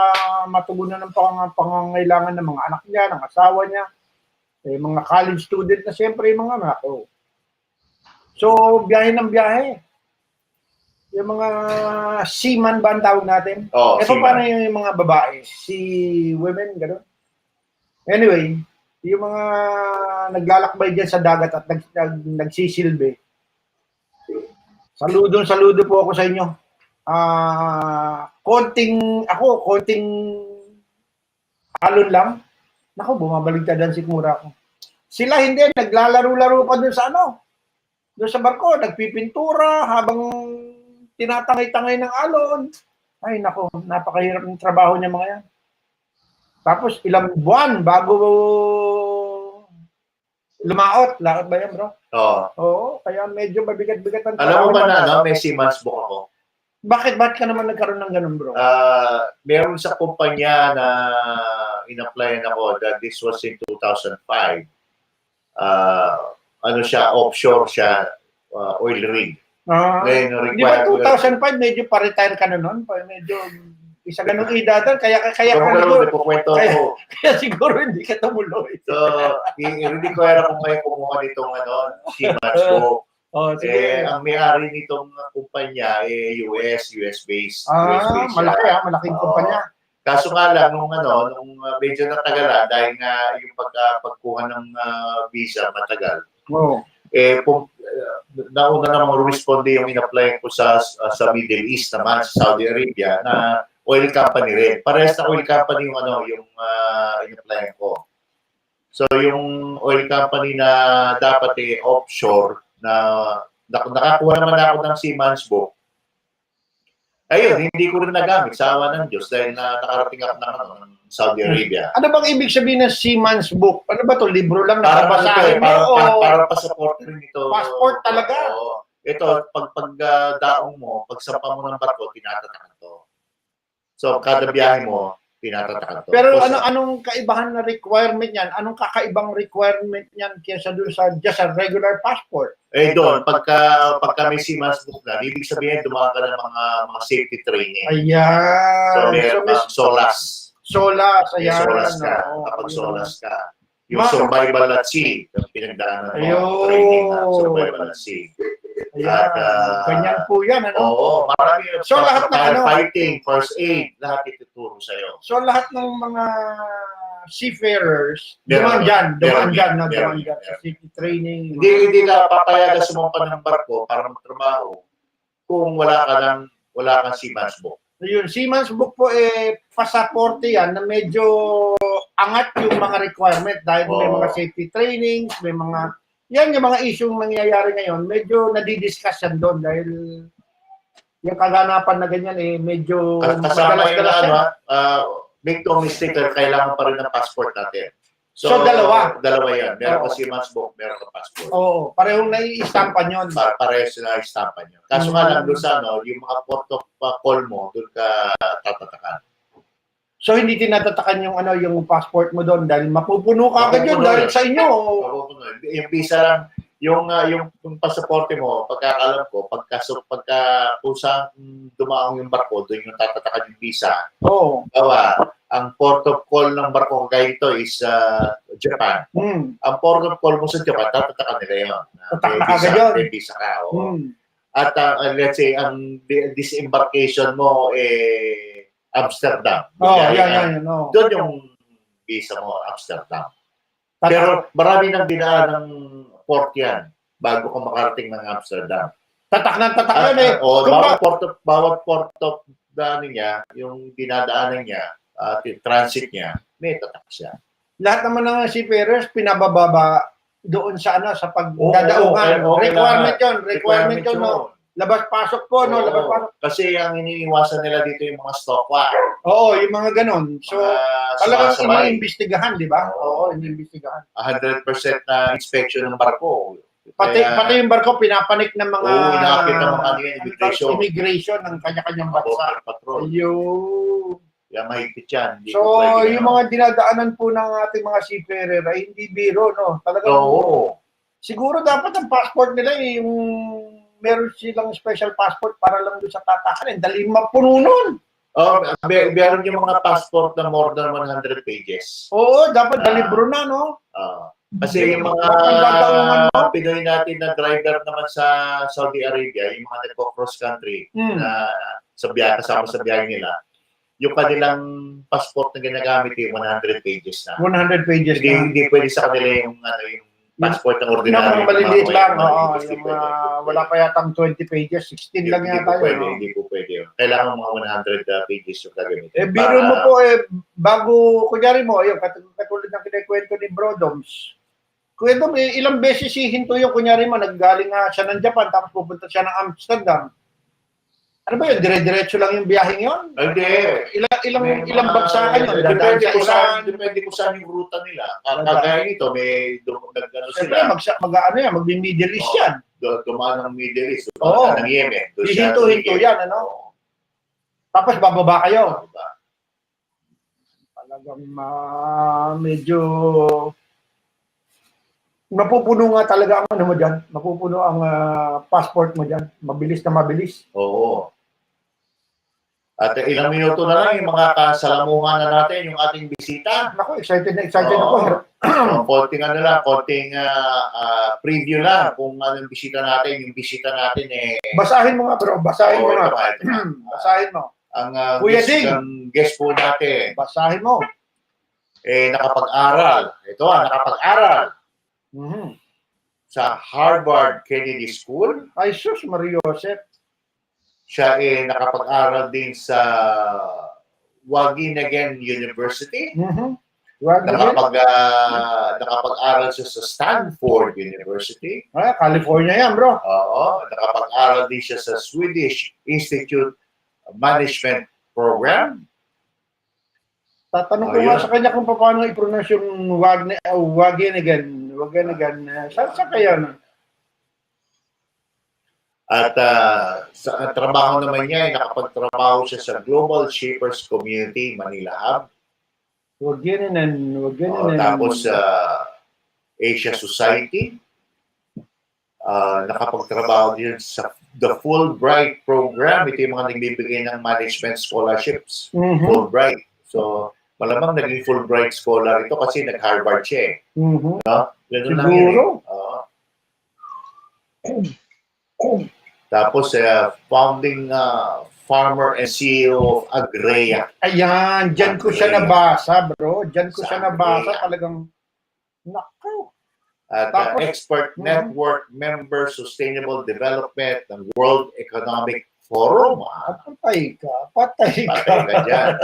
matugunan ng pangangailangan ng mga anak niya, ng asawa niya, mga college student na siyempre yung mga anak ko. So, biyahe ng biyahe. Yung mga seaman ba ang tawag natin? Paano yung mga babae? Women, gano'n? Anyway, yung mga naglalakbay dyan sa dagat at nagsisilbi. Saludo po ako sa inyo. Konting alon lang. Naku, bumabaligtadan si Kura ko. Sila hindi, naglalaro-laro pa doon sa doon sa barko, nagpipintura habang tinatangay-tangay ng alon. Ay, naku, napakahirap ng trabaho niya mga yan. Tapos, ilang buwan bago lumaot. Laot ba yan, bro? Oo. Oo, kaya medyo mabigat-bigat ang trabaho. Alam mo ba na, may seaman's book ako? Bakit ka naman nagkaroon ng ganun, bro? Meron sa kumpanya na in-applyan ako that this was in 2005. Ano siya, offshore siya, oil rig. Ngayon, Di ba 2005, medyo pa-retire ka na nun? Medyo isa ganung edad, kaya siguro hindi ka tumuloy. So, hindi ko alam kung may kumuha nitong Siemens book. Sige. Ang may-ari nitong kumpanya US-based. Malaking kumpanya. Kaso nga lang, nung medyo natagalan, dahil nga yung pagkuha ng visa matagal. Nauna namang responde yung in-apply ko sa Middle East naman, sa Saudi Arabia, na oil company rin. Parehas na oil company yung in-apply ko. So yung oil company na dapat offshore, na nakakuha naman ako ng Siemens book. Ayun, hindi ko rin nagamit sa awa ng Diyos dahil nakarating ako ng Saudi Arabia. Ano bang ibig sabihin ng Siemens book? Ano ba to? Libro lang na babasahin mo? Para passport rin ito. Passport talaga? Ito, pag daong mo, pag sampa mo ng barko, tinatatakan to. So, kada biyahe mo, tinatatakan to. Pero anong kaibahan na requirement yan? Anong kakaibang requirement yan kaysa doon sa just a regular passport? Doon, pagka may Siemens book na, ibig sabihin, dumaan ka ng mga safety training. Ayan. So, may SOLAS. Ayan. SOLAS ka. Kapag SOLAS ka. Yung survival at sea, yung pinagdaanan mo, training na survival at sea. Ayan. Ganyan po yan, Oo, marami. So, lahat ng fighting, first aid, lahat ituturo sa'yo. So, lahat ng mga seafarers, dumaan dyan sa safety training. Hindi ka papayagan sumampa ng barko para magtrabaho kung wala kang Siemens book. Yung Siemens book po, pasaporte yan na medyo angat yung mga requirement dahil may mga safety trainings, may mga, yan yung mga issue nangyayari ngayon, medyo nadidiscuss yan doon dahil yung kaganapan na ganyan medyo madalas-dalas yan. Make no mistake, kailangan pa rin ng passport natin. So dalawa yan. Meron ka Siemens book, meron ka passport. Oo, parehong nai-istampan yun. Parehong nai-istampan yun. Kaso nga lang doon sa yung mga port of call mo, doon ka tatatakan. So hindi tinatatakan yung passport mo doon dahil mapupuno ka agad yun dahil sa inyo. Yung visa lang, yung pasaporte mo, pagkakalam ko, pagka kung saan dumaong yung barko, doon yung tatatakan yung visa. Ang port of call ng barko kaya ito is Japan. Ang port of call mo sa Japan, tatatakan nila yun. May visa ka. At let's say, ang disembarkation mo Amsterdam. Doon yung visa mo, Amsterdam. Pero marami nang dinaan ng port yan bago ka makarating ng Amsterdam. Tatak yan Bawat port of niya, yung dinadaanan niya, transit niya, may tatak siya. Lahat naman ng seafarers pinabababa doon sa pagdadaungan. Requirement yun. Labas-pasok po, labas-pasok. Kasi ang iniiwasan nila dito yung mga stockware. Oo, yung mga ganon. So, talagang iniimbestigahan, di ba? Oo, iniimbestigahan. 100% na inspection ng barko. Pati yung barko, pinapanik ng mga immigration ng kanya-kanyang bansa. Kaya mahigpit yan. So, yung mga dinadaanan po ng ating mga seafarer ay hindi biro, no? Talagang, siguro dapat ang passport nila yung meron silang special passport para lang doon sa tatakan. Dali mapuno nun. Meron yung mga passport na more than 100 pages. Oo, dapat dalibro na, no? Kasi yung mga Pinoy natin na driver naman sa Saudi Arabia, yung mga nagpo-cross country na kasama sa biyahe nila, yung kanilang passport na ginagamit yung 100 pages na. 100 pages na. Hindi pwede sa kanila yung passport ng ordinary. Maliliit lang. Wala pa yatang 20 pages. 16 lang yata yun. Hindi po pwede. Kailangan mga 100 pages yung gagamitin. Biro mo po, bago, kunyari mo, katulad ng kinikwento ni Brodoms, ilang beses hihinto yung, kunyari mo, naggaling nga siya ng Japan, tapos pupunta siya ng Amsterdam. Ano ba yun? Dire-diretso lang yung biyaheng yun? Hindi. Ilang bagsakan yun? Depende kung saan yung ruta nila. Kagaya nito, may nagano sila. Mag-Middle East yan. Dumaan ng Middle East. Oo. Ng Yemen. Hihinto-hinto yan, ano? Tapos bababa kayo. Bababa. Talagang medyo mapupuno nga talaga ang ano mo dyan. Mapupuno ang passport mo dyan. Mabilis na mabilis. Oo. At ilang minuto na lang yung mga kasalamuhan na natin, yung ating bisita. Ako, excited na excited Oo. ako. So, konting ano lang, konting preview lang kung anong bisita natin. Yung bisita natin Basahin mo nga bro, basahin mo ito nga. nga, ito nga. Basahin mo. Ang Kuya Ding. ang guest po natin, Basahin mo. nakapag-aral. Ito nakapag-aral Mhm. sa Harvard Kennedy School. Ay sus, Mario Joseph. Siya nakapag-aral din sa Wageningen University. Mhm. Wag na yun. Nakapag-aral siya sa Stanford University. California yan bro. Oo, nakapag-aral din siya sa Swedish Institute Management Program. Tatanong ko nga sa kanya kung paano i-pronounce yung Wageningen. Saan kaya na? At sa trabaho naman niya, nakapagtrabaho siya sa Global Shapers Community, Manila Hub. Wageningen. Tapos Asia Society. Nakapagtrabaho din sa the Fulbright Program. Ito yung mga nagbibigay ng management scholarships. Mhm. Fulbright. So, malamang naging Fulbright scholar ito kasi nag-Harvard siya eh. Mhm. No? Ganun lang yun Siguro. eh. Oo. Tapos, founding farmer and CEO of Agrea. Ayan, dyan ko siya nabasa, bro. Dyan ko siya nabasa. Talagang, naku. At Tapos, Expert Network Member Sustainable Development ng World Economic Forum. Patay ka. Patay ka. Patay ka dyan.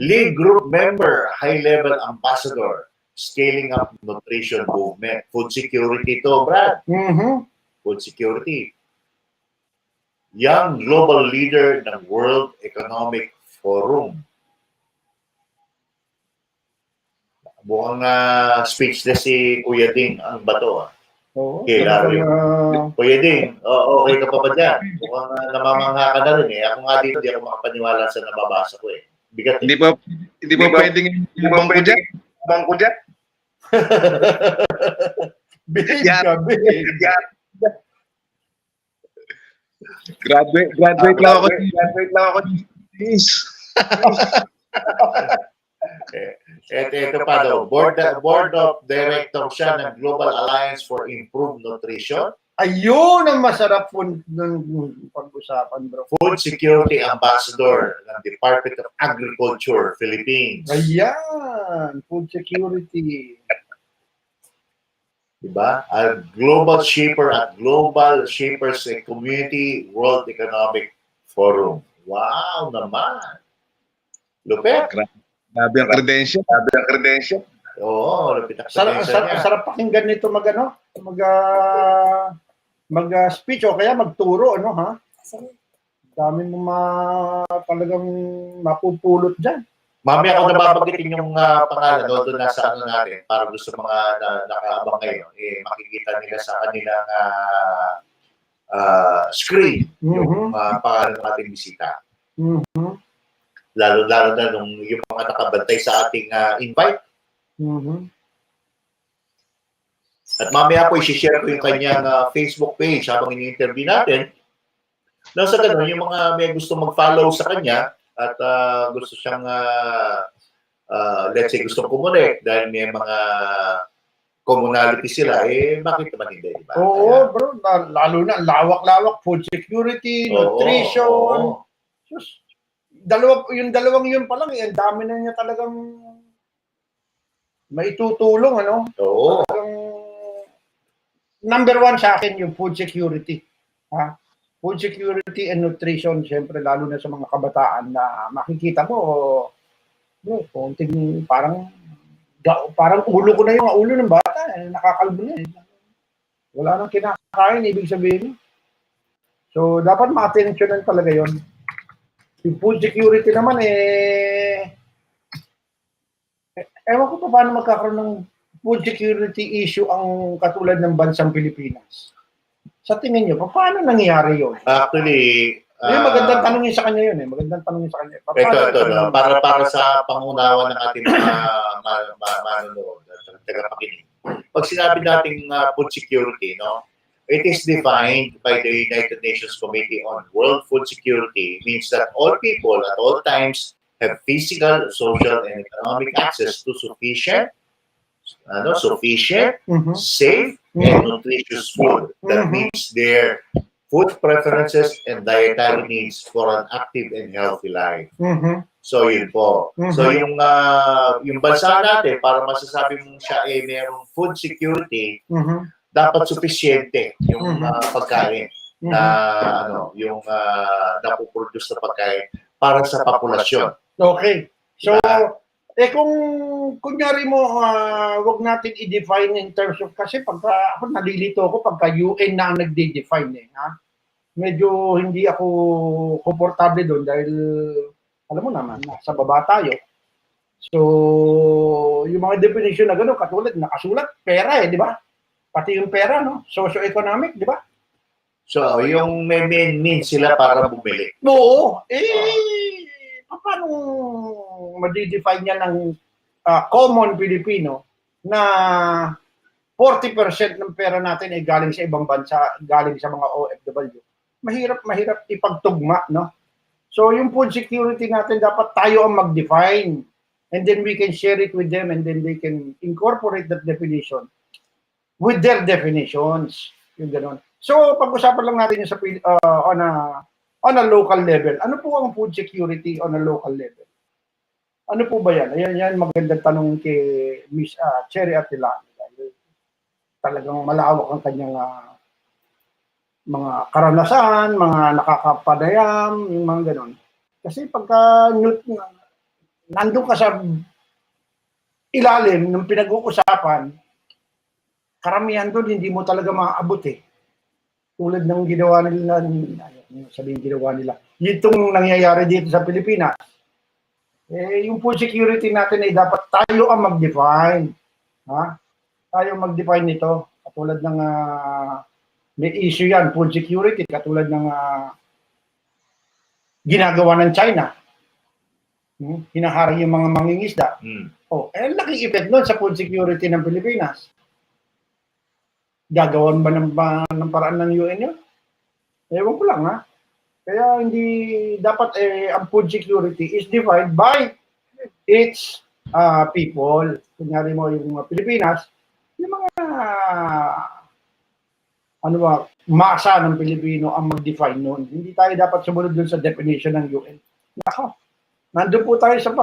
Lead Group Member, High-Level Ambassador, Scaling Up Nutrition Movement. Food security to, Brad. Mhm. Food security. Young Global Leader ng World Economic Forum. Mukhang speechless si Kuya Ding ang bato. Oo. Okay, Lario. Kuya Ding, okay ka pa ba dyan? Mukhang namamangha ka na rin eh. Ako nga dito, di ako makapaniwala sa nababasa ko eh. Bigat eh. Hindi ba pwedeng bangko dyan? Big ka, big. Graduate lang ako. Please. Ito pa daw, Board of Director siya ng Global Alliance for Improved Nutrition. Ayun ang masarap po ng pag-usapan, bro. Food Security Ambassador ng Department of Agriculture, Philippines. Ayan, food security. Diba? A Global Shaper at Global Shapers Community World Economic Forum. Wow naman. Lupit. Grabe ang credential. Oo, lupit ang credential niya. Sarap pakinggan nito mag-speech o kaya magturo, ano ha? Dami mo talagang mapupulot dyan. Mamaya ako nababanggitin yung pangalan doon nasa ano natin para gusto mga nakaabang ngayon, makikita nila sa kanilang screen yung pangalan ng ating bisita. Mhm. Lalo na yung mga nakabantay sa ating invite. Mhm. At mamaya po i-share ko yung kanyang Facebook page habang ini-interview natin. Nang sa ganun, yung mga may gusto mag-follow sa kanya at gusto siyang, let's say, gusto kumonek dahil may mga commonality sila, bakit naman hindi, di ba? Oo, bro. Lalo na, lawak-lawak. Food security, nutrition. Sus, yung dalawang yun pa lang, ang dami na niya talagang maitutulong, ano? Oo. Number one sa akin yung food security. Ha? Food security and nutrition, siyempre, lalo na sa mga kabataan na makikita mo, konting parang ulo ko na yung ulo ng bata. Nakakalbo na. Wala nang kinakain, ibig sabihin. So, dapat ma-attentionan talaga yon. Yung food security naman, ewan ko pa paano magkakaroon ng food security issue ang katulad ng bansang Pilipinas. Sa tingin nyo, paano nangyari yun? Actually, magandang tanongin sa kanya yun eh. Magandang tanongin sa kanya. Ito, no? para sa pangunawa ng ating mga manonood at tagapakinig. Pag sinabi nating food security, no? It is defined by the United Nations Committee on World Food Security. It means that all people at all times have physical, social, and economic access to sufficient, safe, and nutritious food. That means their food preferences and dietary needs for an active and healthy life. So yun po. So yung bansa natin, para masasabi mong siya ay mayroong food security, dapat sufisyente yung pagkain na yung napoproduce na pagkain para sa populasyon. Okay. So, kung kunyari mo, wag natin i-define in terms of, kasi pagka ako nalilito ako pagka UN na ang nagde-define ha? Medyo hindi ako komportable doon dahil alam mo naman, nasa baba tayo. So, yung mga definition na gano'n, katulad, nakasulat, pera di ba? Pati yung pera, no? Socio-economic, di ba? So, yung may means sila para bumili. Oo. Paano ma-define niya ng common Pilipino na 40% ng pera natin ay galing sa ibang bansa, galing sa mga OFW? Mahirap ipagtugma, no? So, yung food security natin, dapat tayo ang mag-define. And then we can share it with them and then they can incorporate that definition with their definitions. Yung gano'n. So, pag-usapan lang natin yung sa on a local level. Ano po ang food security on a local level? Ano po ba yan? Yan magandang tanong kay Miss Cherrie Atilano. Talagang malawak ang kanyang mga karanasan, mga nakakapanayam, yung mga gano'n. Kasi pagka nandun ka sa ilalim ng pinag-uusapan, karamihan doon hindi mo talaga maaabot eh. Tulad ng ginawa nila, itong nangyayari dito sa Pilipinas. Yung food security natin ay dapat tayo ang mag-define. Ha? Tayo mag-define nito. Katulad ng may issue yan, food security, katulad ng ginagawa ng China. Hinaharang yung mga mangingisda. Laking effect nun sa food security ng Pilipinas. Gagawan ba ng paraan ng UN yun? Ewan ko lang ha. Kaya hindi dapat ang food security is defined by its people. Kunyari mo yung mga Pilipinas, yung mga masa ng Pilipino ang mag-define nun. Hindi tayo dapat sumunod dun sa definition ng UN. Nako, nandun po tayo sa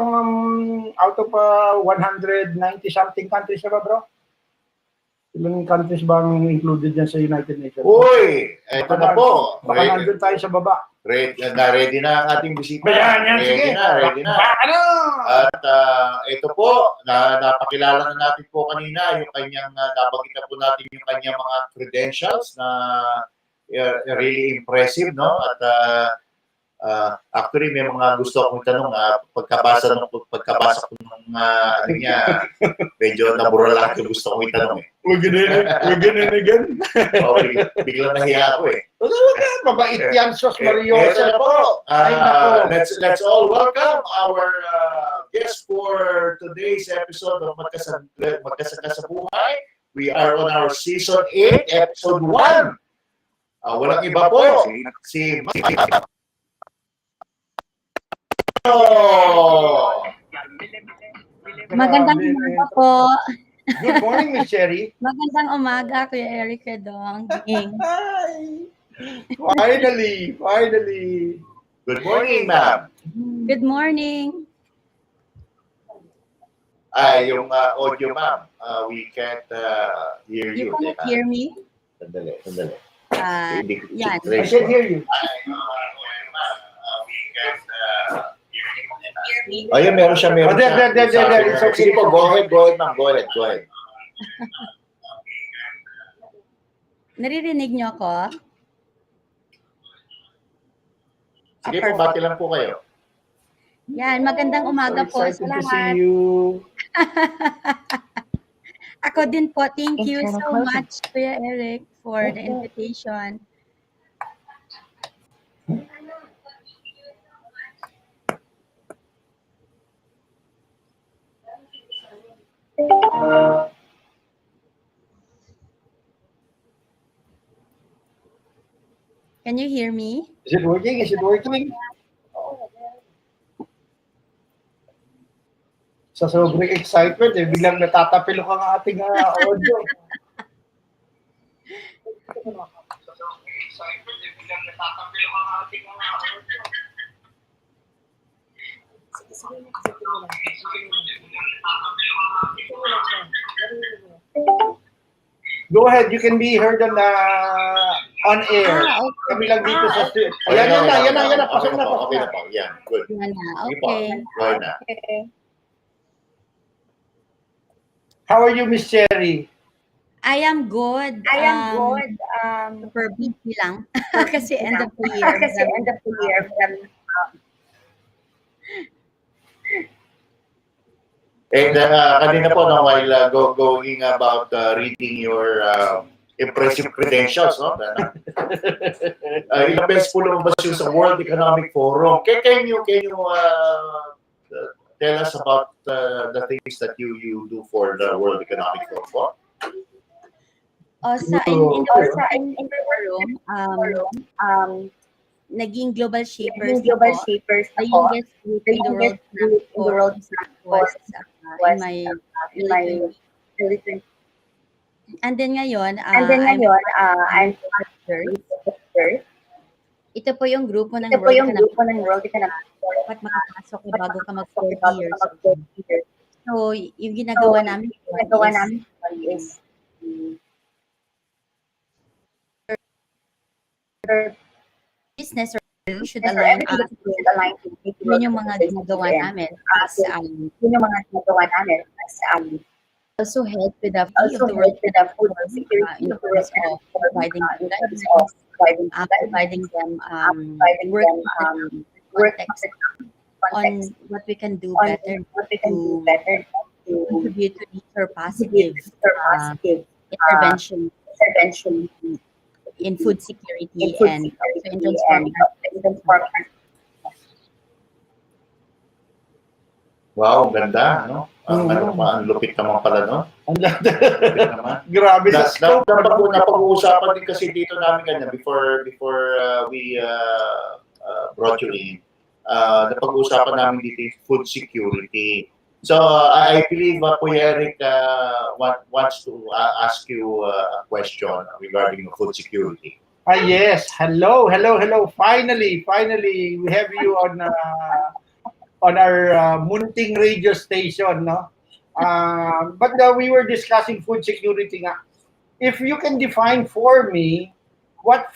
out of 190 something countries na ba, bro? Ilang countries bang included dyan sa United Nations? Uy! Ito na po. Baka nandun tayo sa baba. Ready na ang ating bisita. Ready na. At ito po, napakilala na natin po kanina yung kanyang, nabanggit na po natin yung kanyang mga credentials na really impressive, no? At actually, may mga gusto akong tanong, pagkabasa ko ng niya, medyo nabura lang yung gusto kong itanong eh. Huwag ganun again. Okay, biglang nahiya ako eh. Mabait yan, Sos Mario. Let's all welcome our guest for today's episode of Magkasaka sa Buhay. We are on our Season 8, Episode 1. Walang iba po, si Magandang umaga po. Good morning, Miss Cherrie. Magandang umaga, Kuya Eric Redong. Hi! Finally. Good morning, ma'am. Good morning. Yung audio, ma'am, we can't hear you. You cannot hear me? Sandali. Yan. I can hear you. Ayun, meron siya. Sige po, go ahead, ma'am. Go ahead. Naririnig niyo ako? Sige po, bati lang po kayo. Yan, magandang umaga po sa Excited to see lahat. you. Ako din po, thank you so much, Kuya Eric, for the invitation. Can you hear me? Is it working? Is it working? Sa sobrang excitement, biglang natatapilok ang ating audio. Go ahead, you can be heard on air. Okay. Kami lang dito sa studio. Yan na. Pasok na. Okay na po. Yan, good. Yan na. Sige po. Okay. Go ahead na. How are you, Miss Cherrie? I am good. Super busy lang. Kasi end of the year. And kanina po, no, while going about reading your impressive credentials, no? Ilang beses po lumabas yun sa World Economic Forum. Can you tell us about the things that you do for the World Economic Forum po? In the forum, naging global shapers the youngest group in the world was in my and then ngayon I'm third. Ito po yung grupo ng World Economic Forum. Dapat makapasok ka bago ka mag 40 years. So yung ginagawa namin is business or should align yun yung mga ginagawa namin as also help with the food security in terms of providing them work on what we can do better to contribute to nature positive intervention in food security and in transforming. Wow, ganda, no? Ang lupit naman pala, no? Lupit naman. Grabe sa scope. Napag-uusapan din kasi dito namin ganyan before we brought you in. Napag-uusapan namin dito yung food security. So I believe Kuya Eric wants to ask you a question regarding food security. Yes. Hello. Finally, we have you on our Munting radio station, no? But we were discussing food security nga. If you can define for me what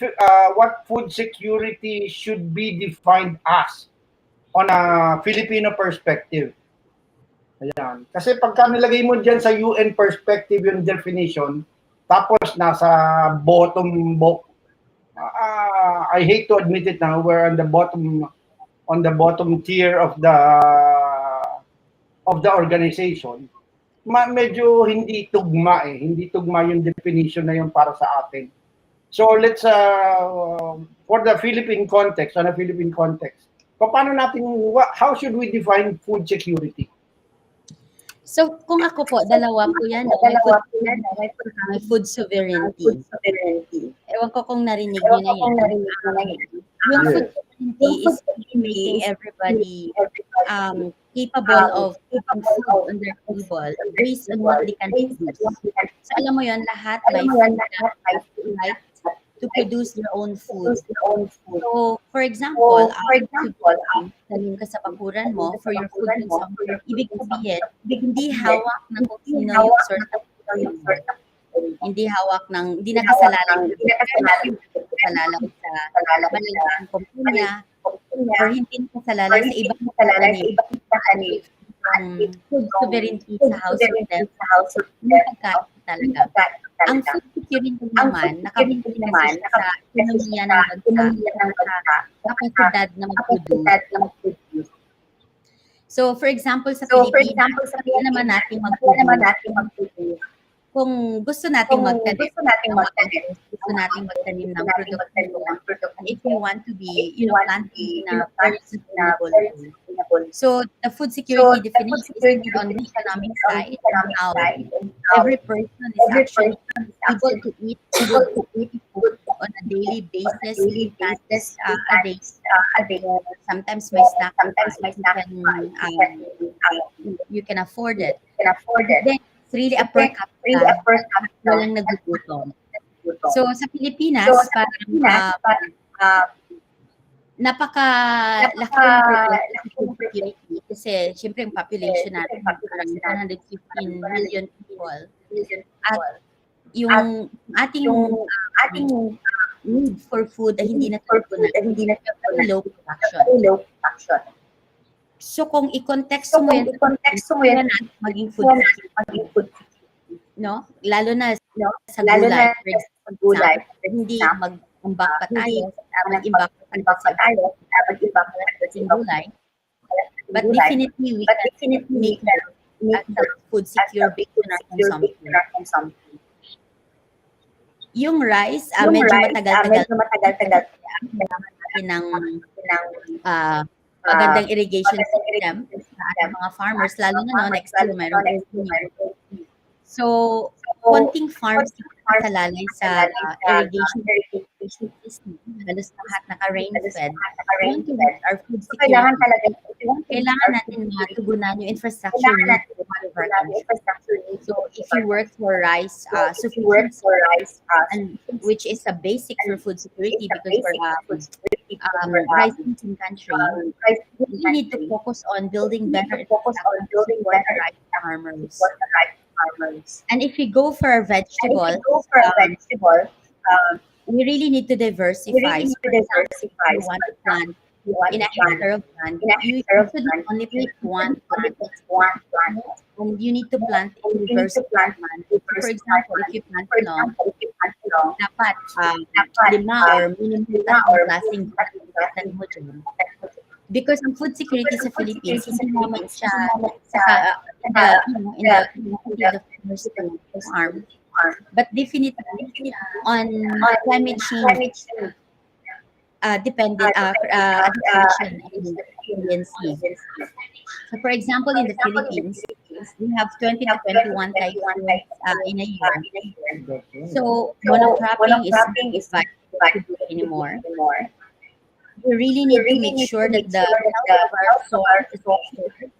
food security should be defined as on a Filipino perspective. Ayan. Kasi pagka nilagay mo dyan sa UN perspective yung definition, tapos nasa bottom I hate to admit it now, we're on the bottom tier of the organization. Medyo hindi tugma yung definition na yun para sa atin. So let's for the Philippine context, paano natin how should we define food security? So, kung ako po, dalawa po yan. May food sovereignty. Ewan ko kung narinig nyo na yan. Yung food sovereignty is making everybody capable of putting food on their table based on what they can produce. So, alam mo yun, lahat may right to produce their own food. So, for example, tanim ka sa bakuran mo for your food consumption, ibig sabihin, hindi hawak ng kung sino yung source of food. Hindi hawak ng, hindi nakasalalay sa malaking kumpanya, or hindi nakasalalay sa ibang tanim. Food sovereignty sa household ng pagkain talaga. Ang food security naman, nakabili naman sa ekonomiya ng bansa, kapasidad na mag-produce. So, for example, sa Pilipinas, kaya naman natin mag-produce. Kung gusto nating magtanim ng produkto, if we want to be, planting na very sustainable. So, the food security definition is on the economic side, how every person is actually able to eat food on a daily basis, a day. Sometimes my snack, you can afford it. Then it's really a per capita, walang nagugutom. So sa Pilipinas, parang napakalaki yung security kasi syempre yung population natin parang 115 million people. At yung ating need for food ay hindi natutunan, low production. So kung i-context mo yan, natin maging food security, no? Lalo na sa gulay, for example, hindi mag-imbak pa tayo, mag-imbak pa tayo sa gulay. But definitely, we can make food secure based on our consumption. Yung rice, medyo matagal-tagal ng magandang irrigation system sa ating mga farmers, lalo na next year mayroon next year. So, konting farms sa lalay sa irrigation system, halos lahat naka-rain-fed. We want to reach our food security. Kailangan natin matugunan yung infrastructure needs of our country. So, if you work for rice, and which is a basic for food security because we're a rice-producing country, we need to focus on building better infrastructure for rice farmers. And if we go for vegetables, we really need to diversify. So you want to plant in a hectare of land, you shouldn't only plant one plant, and you need to plant in diverse plant. For example, if you plant long, dapat 5 or minimum klaseng plant mo dyan. Because ang food security sa Philippines, hindi naman siya in the farmers to farm. But definitely on climate change dependent adaptation and resiliency. So for example, in the Philippines, we have 20 to 21 typhoons in a year. So monocropping is vital anymore. We really need to make sure that the health of our soil is secured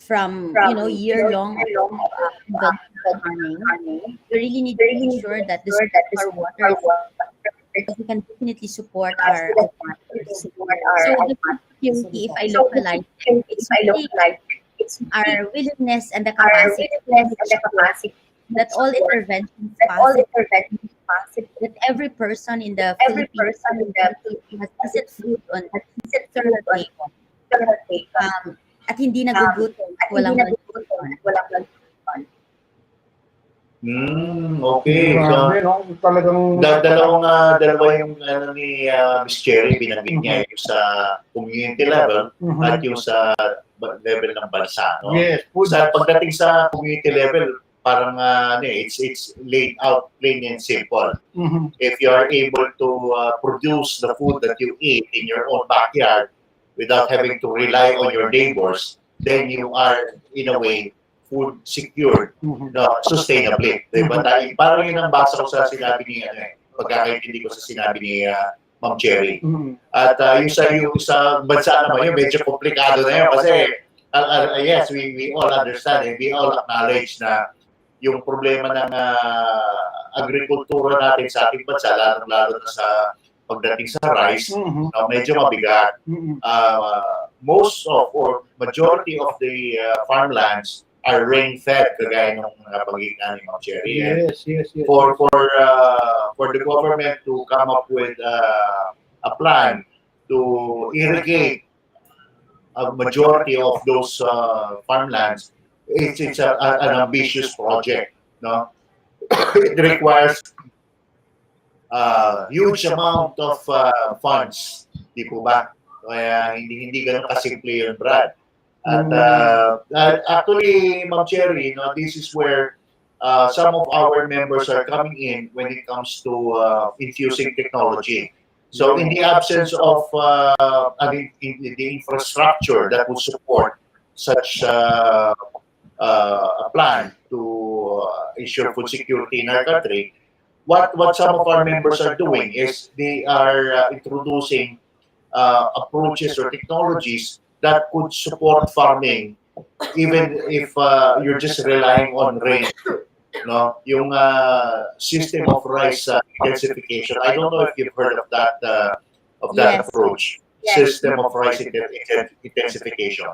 from year-long farming. We really need to make sure that the our water is, we can definitely support our farmers. So the food security, if I localize, it's our willingness and the capacity that all interventions possible, that every person in the Philippines has decent food on their table. At hindi nagugutom, walang malnutrition. Okay. So, Talagang dalawa yung ni Miss Cherrie binanggit niya yung sa community level at yung sa level ng bansa. No? yes, Sa pagdating sa community level, parang it's laid out plain and simple. If you are able to produce the food that you eat in your own backyard without having to rely on your neighbors, then you are, in a way, food secured sustainably. Diba? Parang yun ang basa ko sa sinabi ni, pagkakaintindi ko sa sinabi ni Ma'am Cherrie. At yung sa bansa naman yun, medyo komplikado na yun kasi yes, we all understand and we all acknowledge na yung problema ng agrikultura natin sa ating bansa, lalo na sa pagdating sa rice, medyo mabigat. Most of or majority of the farmlands are rain-fed, kagaya ng pag-iikan ni Ma'am Cherrie. yes. For the government to come up with a plan to irrigate a majority of those farmlands, it's an ambitious project. No, it requires huge amount of funds, di po ba? Kaya hindi ganun kasimple yun, Brad. At actually, Ma'am Cherrie, this is where some of our members are coming in when it comes to infusing technology. So in the absence of the infrastructure that would support such a plan to ensure food security in our country, what some of our members are doing is they are introducing approaches or technologies that could support farming even if you're just relying on rain. No, yung system of rice intensification. I don't know if you've heard of that Yes. approach. Yes. System of rice intensification.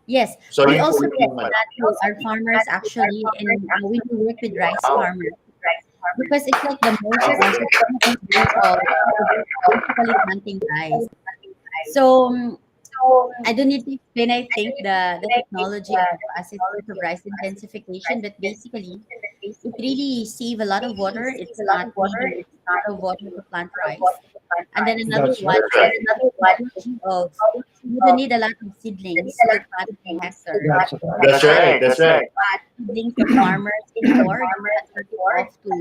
Yes, So we yun po also yung get that to our farmers actually, and we do work with rice farmers because it's like the most basically planting rice. So I don't need to explain. I think the technology of us is of rice intensification, but basically it really save a lot of water. It's not needing a lot of water to plant rice. And then another That's one right. is another technology of you don't need a lot of seedlings per planting hectare. That's right. That's right. Seedlings for farmers before you off to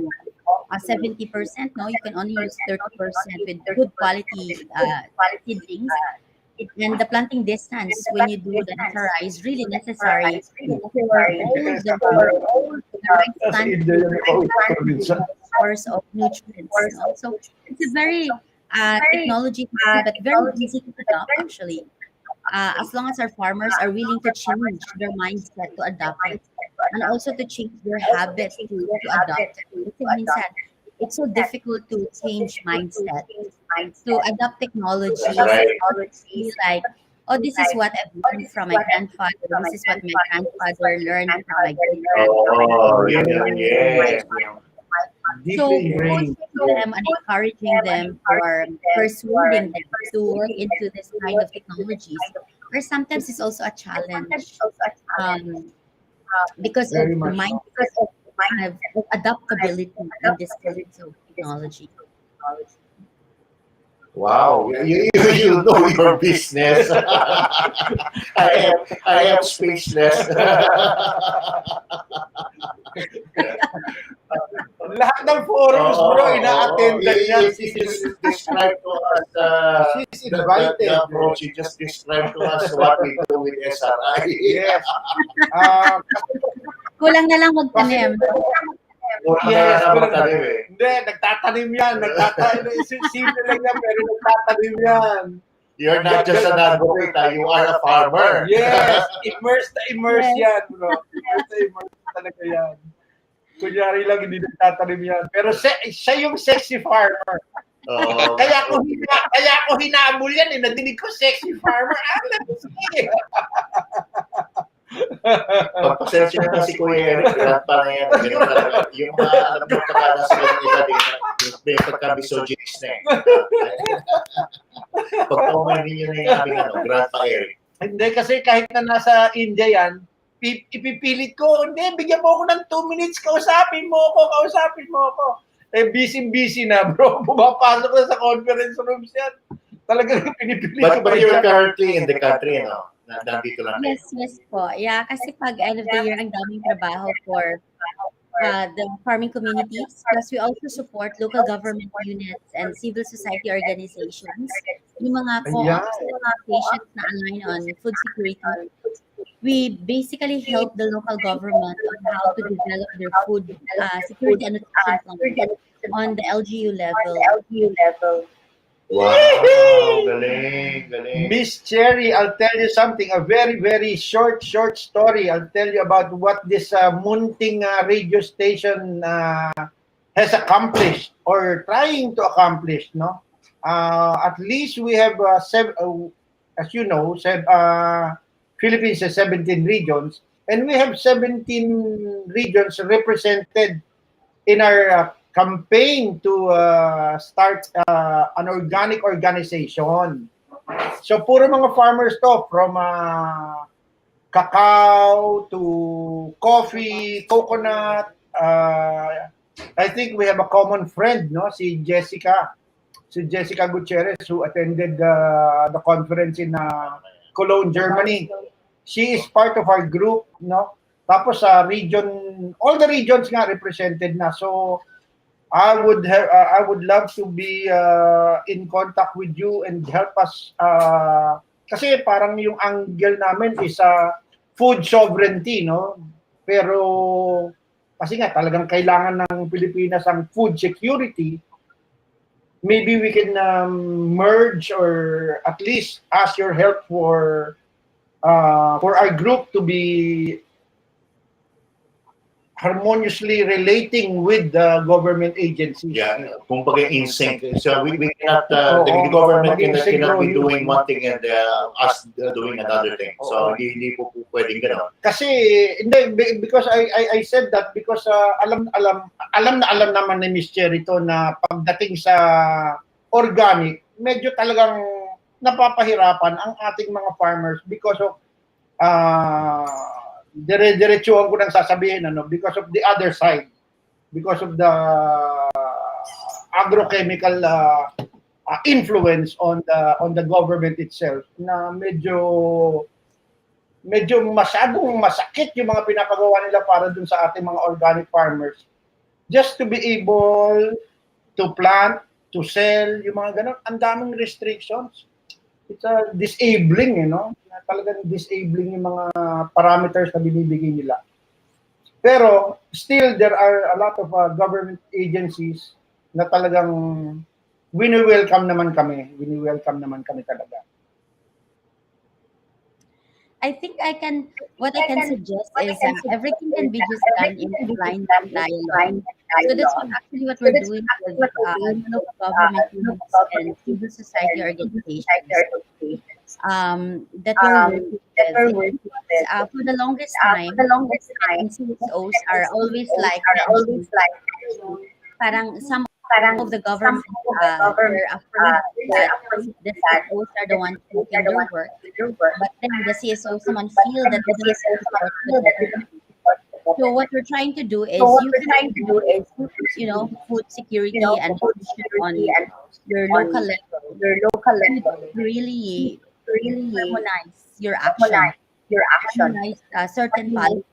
70%. No, you can only use 30% with good quality seedlings. And the planting distance when you do the SRI is really necessary for all the right plant source of nutrients. No? So it's a very technology, but very easy to adopt actually. As long as our farmers are willing to change their mindset to adopt it, and also to change their habits to adopt it. It means that it's so difficult to change mindset, to adopt technology. That's right. Be like, oh, this is what I've learned from my grandfather. This is what my grandfather learned from my great Oh, grandfather. yeah. So forcing them and encouraging them or persuading them to work into this kind of technologies, or sometimes it's also a challenge because of Very the much mindset of adaptability in this kind of technology. Wow, you know your business. I am speechless. Lahat ng forums, bro, ina-attendan niya. You just described to us She's the invited. approach. You just described to us what we do with SRI. Yes. Kulang na lang magtanim. Yes, Wala pero naman tayo eh. hindi, nagtatanim yan. Simple lang yan, pero nagtatanim yan. You're not just an advocate, you are a farmer. Yes, immerse Yes. yan, bro. Immerse talaga yan. Kunyari lang, hindi nagtatanim yan. Pero siya yung sexy farmer. Oh, Kaya ko hinabol yan, nadinig ko sexy farmer. Sige. pagpasensya na si Kuya Eric, lahat pa na yan. Ganun talaga. Yung mga alam mo pagkala sa ganun edad, may pagka-misogynist na eh. Pagkaumay ninyo na yung aming Grandpa Eric. Hindi, kasi kahit na nasa India yan, ipipilit ko, hindi, bigyan mo ako ng 2 minutes, kausapin mo ako. Eh, busy na, bro. Pumapasok na sa conference rooms yan. Talagang pinipilit ko. But you're currently in the country, nandito lang. Yes po. Yeah, kasi pag end of the year, ang daming trabaho for the farming communities. Plus, we also support local government units and civil society organizations. Yung mga co-ops, yung mga patients na align on food security. We basically help the local government on how to develop their food security and nutrition plan on the LGU level. Wow, galing. Miss Cherrie, I'll tell you something, a very, very short story. I'll tell you about what this munting radio station has accomplished or trying to accomplish, no? At least we have, as you know, Philippines has 17 regions, and we have 17 regions represented in our campaign to start an organic organization. So puro mga farmers to, from cacao to coffee, coconut. I think we have a common friend, no? Si Jessica Gutierrez, who attended the conference in Cologne, Germany. She is part of our group, no? Tapos sa region, all the regions nga represented na. So I would love to be in contact with you and help us kasi parang yung angle namin is food sovereignty, no? Pero kasi nga talagang kailangan ng Pilipinas ang food security, maybe we can merge or at least ask your help for our group to be harmoniously relating with the government agencies. Yeah, kumbaga in sync. So we cannot, the government cannot be doing one thing and us doing another thing. So hindi po pwedeng gano'n. Kasi hindi, because I said that because alam naman ni Miss Cherrie to na pagdating sa organic, medyo talagang napapahirapan ang ating mga farmers because of dire-diretsuhan ko nang sasabihin, because of the other side, because of the agrochemical influence on the government itself, na medyo masyadong masakit yung mga pinapagawa nila para dun sa ating mga organic farmers, just to be able to plant, to sell, yung mga ganun. Ang daming restrictions. It's disabling, talagang disabling yung mga parameters na binibigay nila. Pero still there are a lot of government agencies na talagang wini-welcome naman kami talaga. I think what I can suggest is everything can be just done in blind dialogue. So that's what we're doing with local government units and civil society organizations. That we're working with. For the longest time, CSOs are always like parang some of the government were afraid that the CSOs are the ones doing their work, but then the CSOs naman feel that the CSOs support them. So what we're trying to do is food security and nutrition on your local level. Really harmonize your action. Harmonize certain policies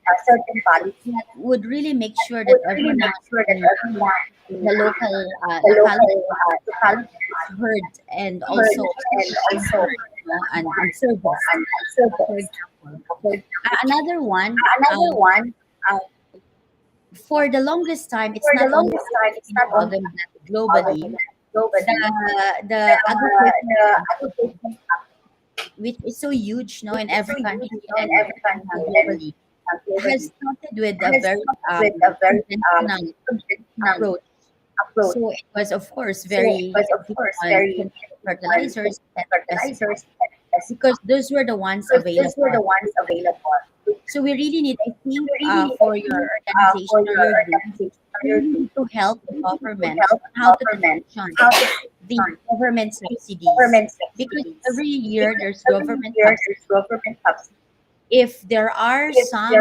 that would really make sure that everyone in the local locality is heard and also and service. For example, another one. For the longest time, it's not only globally. The agriculture, which is so huge, in every country and globally, has started with a very conventional approach. So it was, of course, very fertilizers, because those were the ones available. So we really need, I think, for your organization or your group, to help the government how to transition the government subsidies, because every year there's government subsidies. If there are some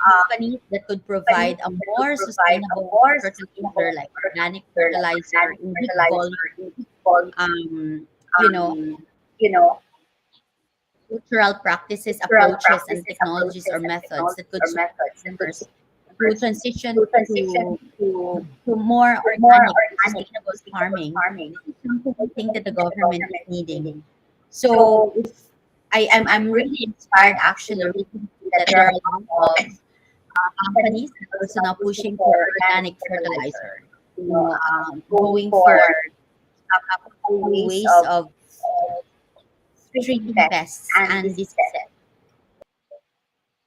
companies that could provide a more sustainable fertilizer, like organic fertilizer in big volume, cultural practices, approaches, and technologies or methods that could support farmers to transition to more organic, sustainable farming. This is something I think that the government is needing. So I'm really inspired, actually, that there are a lot of companies that are also now pushing for organic fertilizer, going for ways of treating pests and diseases.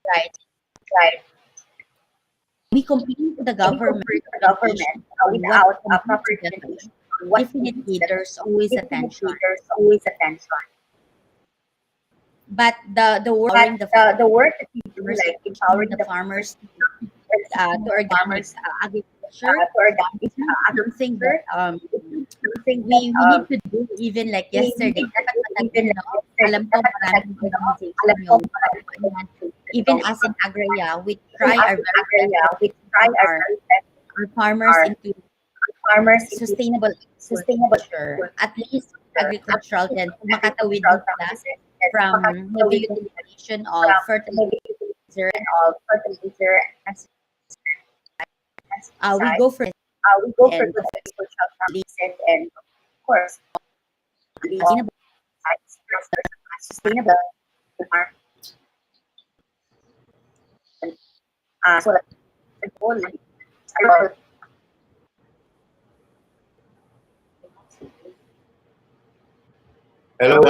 Right. We compete with the government without a proper definition. Definitely, there's always a tension. But the work that we do, like empowering the farmers to organic agriculture, is something that we need to do. Even like yesterday, alam ko maraming organization yung even as in Agraya, we try our very best to our farmers into sustainable agriculture. At least agricultural, then makatawid din sila from heavy utilization of fertilizer we go for and of course sustainable Hello,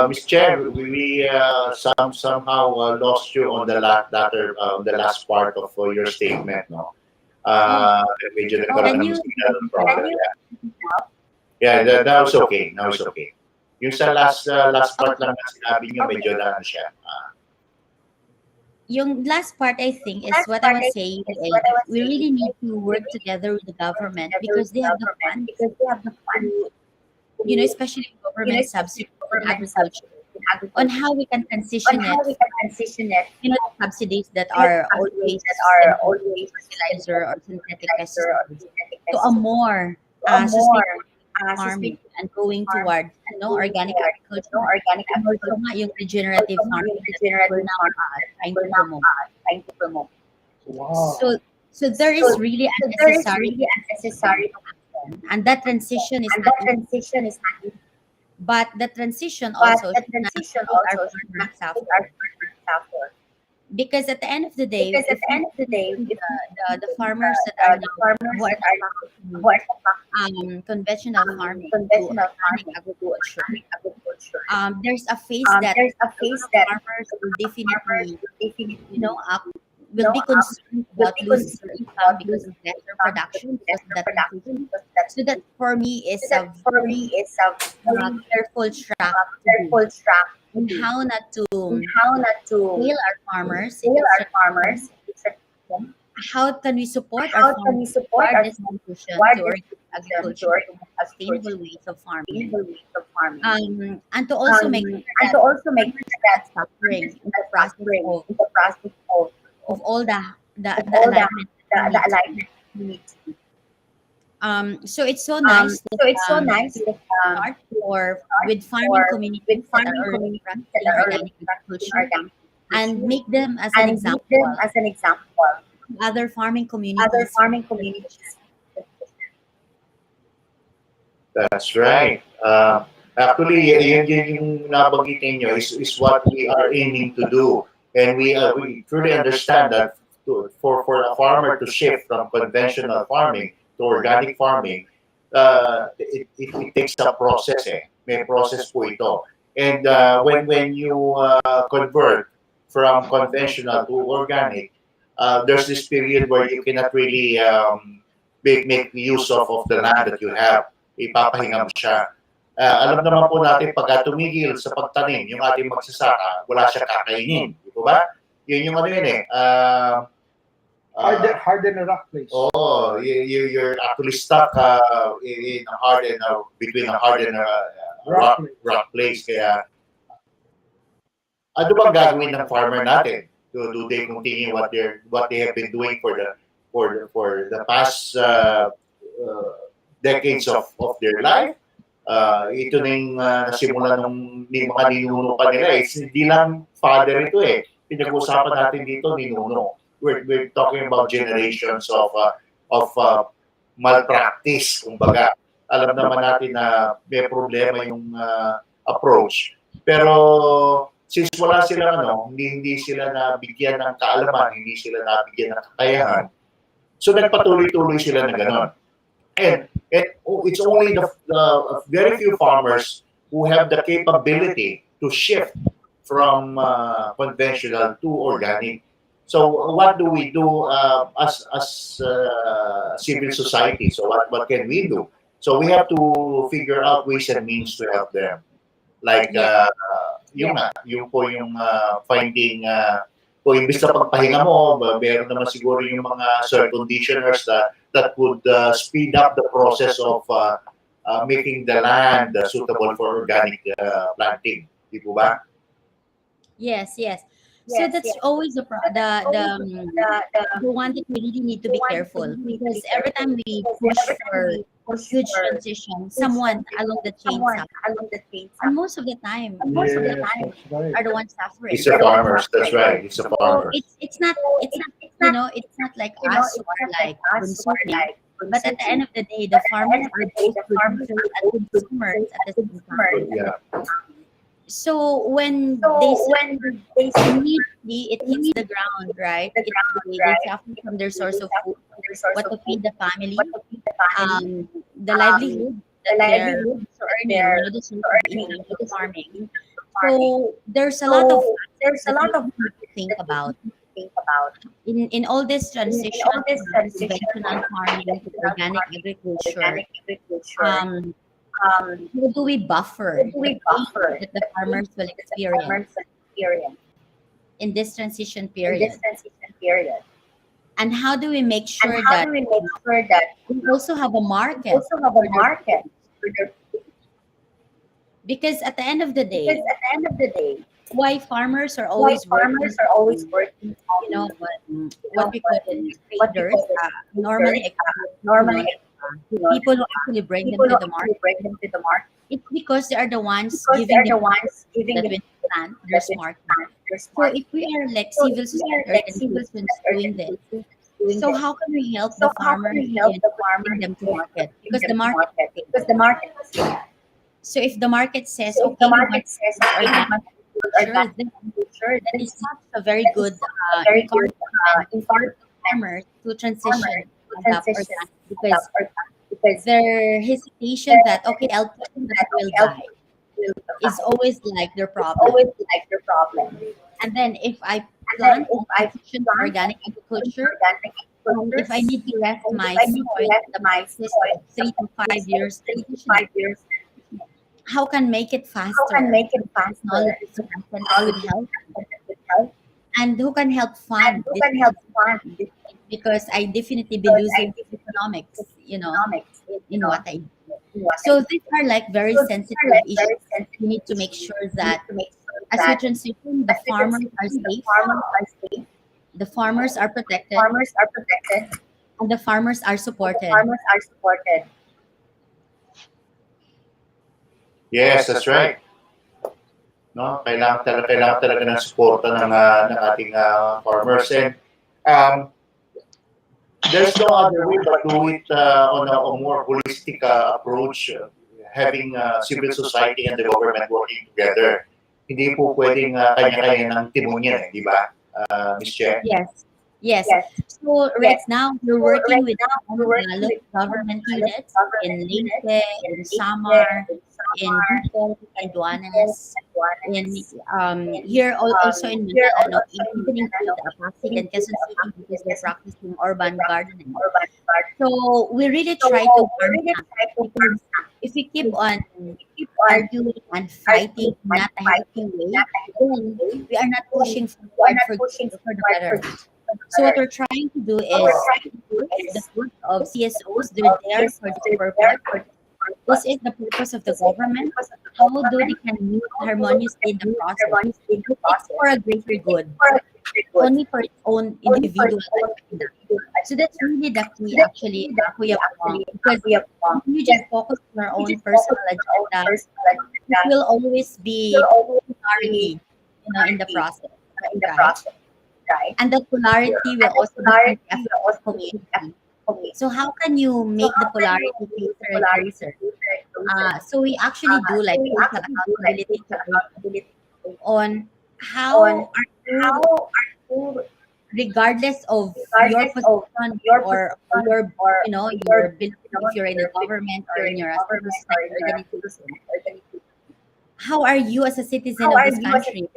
Ms. Chair. We somehow lost you on the last part of your statement, no? Medyo nagkaroon ng signal problem. Yeah, now it's okay. Now it's okay. Yung sa last part lang na sinabi niyo, medyo na siya. Yung last part, I think, is what I was saying. We really need to work together with the government because they have the funds. Especially government subsidy for agriculture, on how we can transition it. The subsidies that are always fertilizer or synthetic pesticides to a more sustainable farming and going towards organic agriculture. And also nga yung regenerative farming that we're now trying to promote. Wow. So there is really a necessary and that transition is not easy. But the transition also should not make our farmers suffer. Because at the end of the day, the farmers that are now conventional farming to organic agriculture, there's a phase that farmers will definitely will be concerned about losing their income because of lesser production, because of that transition. So that for me is a very careful track on how not to fail our farmers. How can we support our farmers toward this transition to organic agriculture, to sustainable ways of farming, and to also make sure that suffering in the process of all the alignment we need. So it's so nice that start with farming communities that are already practicing organic agriculture and make them as an example to other farming communities. That's right. Actually, yun yung nabanggitin nyo is what we are aiming to do. And we truly understand that for a farmer to shift from conventional farming to organic farming, it takes a process. May process po ito. And when you convert from conventional to organic, there's this period where you cannot really make use of the land that you have. Ipapahinga mo siya. Alam naman po natin, pagka tumigil sa pagtanim, yung ating magsasaka, wala siya kakainin. Di ba? Yun yung ano yun Harden a rock place. Oh, you're actually stuck in a hardened, between a hardened rock place. Kaya, ano bang gagawin ng farmer natin? Do they continue what they have been doing for the past decades of their life? Ito na yung nasimula nung mga ninuno pa nila. Hindi lang father ito Pinag-usapan natin dito, ninuno. We're talking about generations of malpractice, kumbaga. Alam naman natin na may problema yung approach. Pero since wala sila hindi sila nabigyan ng kaalaman, hindi sila nabigyan ng kakayahan, so nagpatuloy-tuloy sila na gano'n. And it's only the very few farmers who have the capability to shift from conventional to organic. So what do we do as civil society? So what can we do? So we have to figure out ways and means to help them. Like yung finding kung imbis na pagpahinga mo, meron naman siguro yung mga soil conditioners that would speed up the process of making the land suitable for organic planting. Di po ba? Yes. So that's always the one that we really need to be careful, because every time we push for huge transition, someone along the chain suffers. And most of the time are the ones suffering. It's the farmers. That's right. It's the farmers. So it's not like us who are like consuming, but at the end of the day, the farmers are both producers and consumers at the same time. Yeah. So when they immediately it hits the ground, right? They suffer from their source of food, what to feed the family, the livelihood that they're earning, the source of income, the farming. So there's a lot of factors that we need to think about in all this transition from conventional farming to organic agriculture. How do we buffer the pain that the farmers will experience in this transition period? And how do we make sure that we also have a market for their, because at the end of the day, why farmers are always working, what we call traders, normally people who actually bring them to the market. It's because they are the ones giving them that when they plant, there's market. So if we are like civil society organizations doing this, so how can we help the farmers in bring them to market? Because the market pays. So if the market says, okay, we want organic agriculture, then it's not a very good encouragement for farmers to transition to adopt organic, because their hesitation that, okay, I'll put them that will die is always like their problem. And then if I plant and transition to organic agriculture, if I need to rest my soil, the process of 3 to 5 years transition, how can make it faster? Knowledge could help, and who can help fund this? Because I definitely be losing economics, in what I do. So these are like very sensitive issues. We need to make sure that as we transition, the farmers are safe, the farmers are protected, and the farmers are supported. Yes, that's right. No, kailangan talaga ng suporta ng ating farmers, and there's no other way but do it on a more holistic approach, having civil society and the government working together. Hindi po pwedeng kanya-kanya ng timon yan, di ba, Ms. Che? Yes. So right now we're working with local government units in Leyte, in Samar, in Bicol, in Duanes, in here also in Mindanao, including Pasig and Quezon City, because they're practicing urban gardening. So we really try to harm that, because if we keep on arguing and fighting in not a healthy way, then we are not pushing forward for the better. So what we're trying to do is the work of CSOs. They're there for this purpose. This is the purpose of the government. How do they can meet harmoniously in the process? It's for a greater good, only for its own individual. So that's really the key, actually, Kuya Pong, because if you just focus on your own personal agenda, it will always be polarity, in the process. Right? And the polarity will also be affect community. So how can you make the polarity closer and closer? So we actually do like accountability on how are you, regardless of your position or your belief, if you're in the government or in your civil society organization, how are you as a citizen of this country?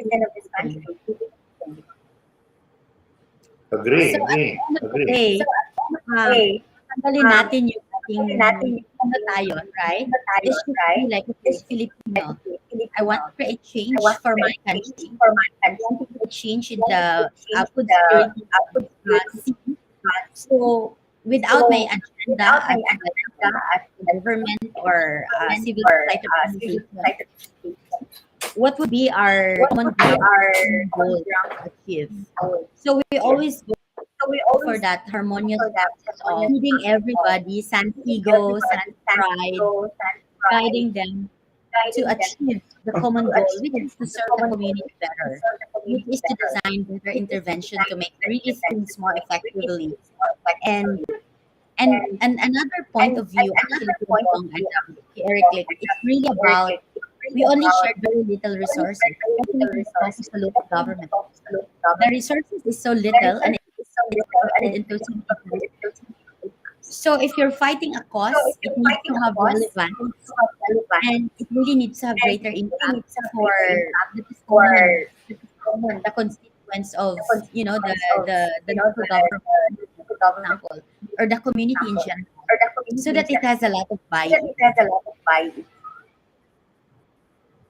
Agree. So at the end of the day, tanggalin natin yung ating tayo, right? This should be like, this Filipino. I want to create change for my country. I want to create change in the food security scene. So without my agenda as government or civil society organization, what would be our common goal to achieve? So we always go for that harmonious process of feeding everybody, Santigo, Pride, guiding them to achieve the common goal, which is to serve the community better, which is to design better intervention to make really things more effectively. And another point of view, actually, Eric, it's really about we only share very little resources, especially when it comes to local government. The resources is so little and it's divided into so many groups. So if you're fighting a cause, it needs to have relevance and it really needs to have greater impact for the common, the constituents of the local government, for example, or the community in general, so that it has a lot of buy-in.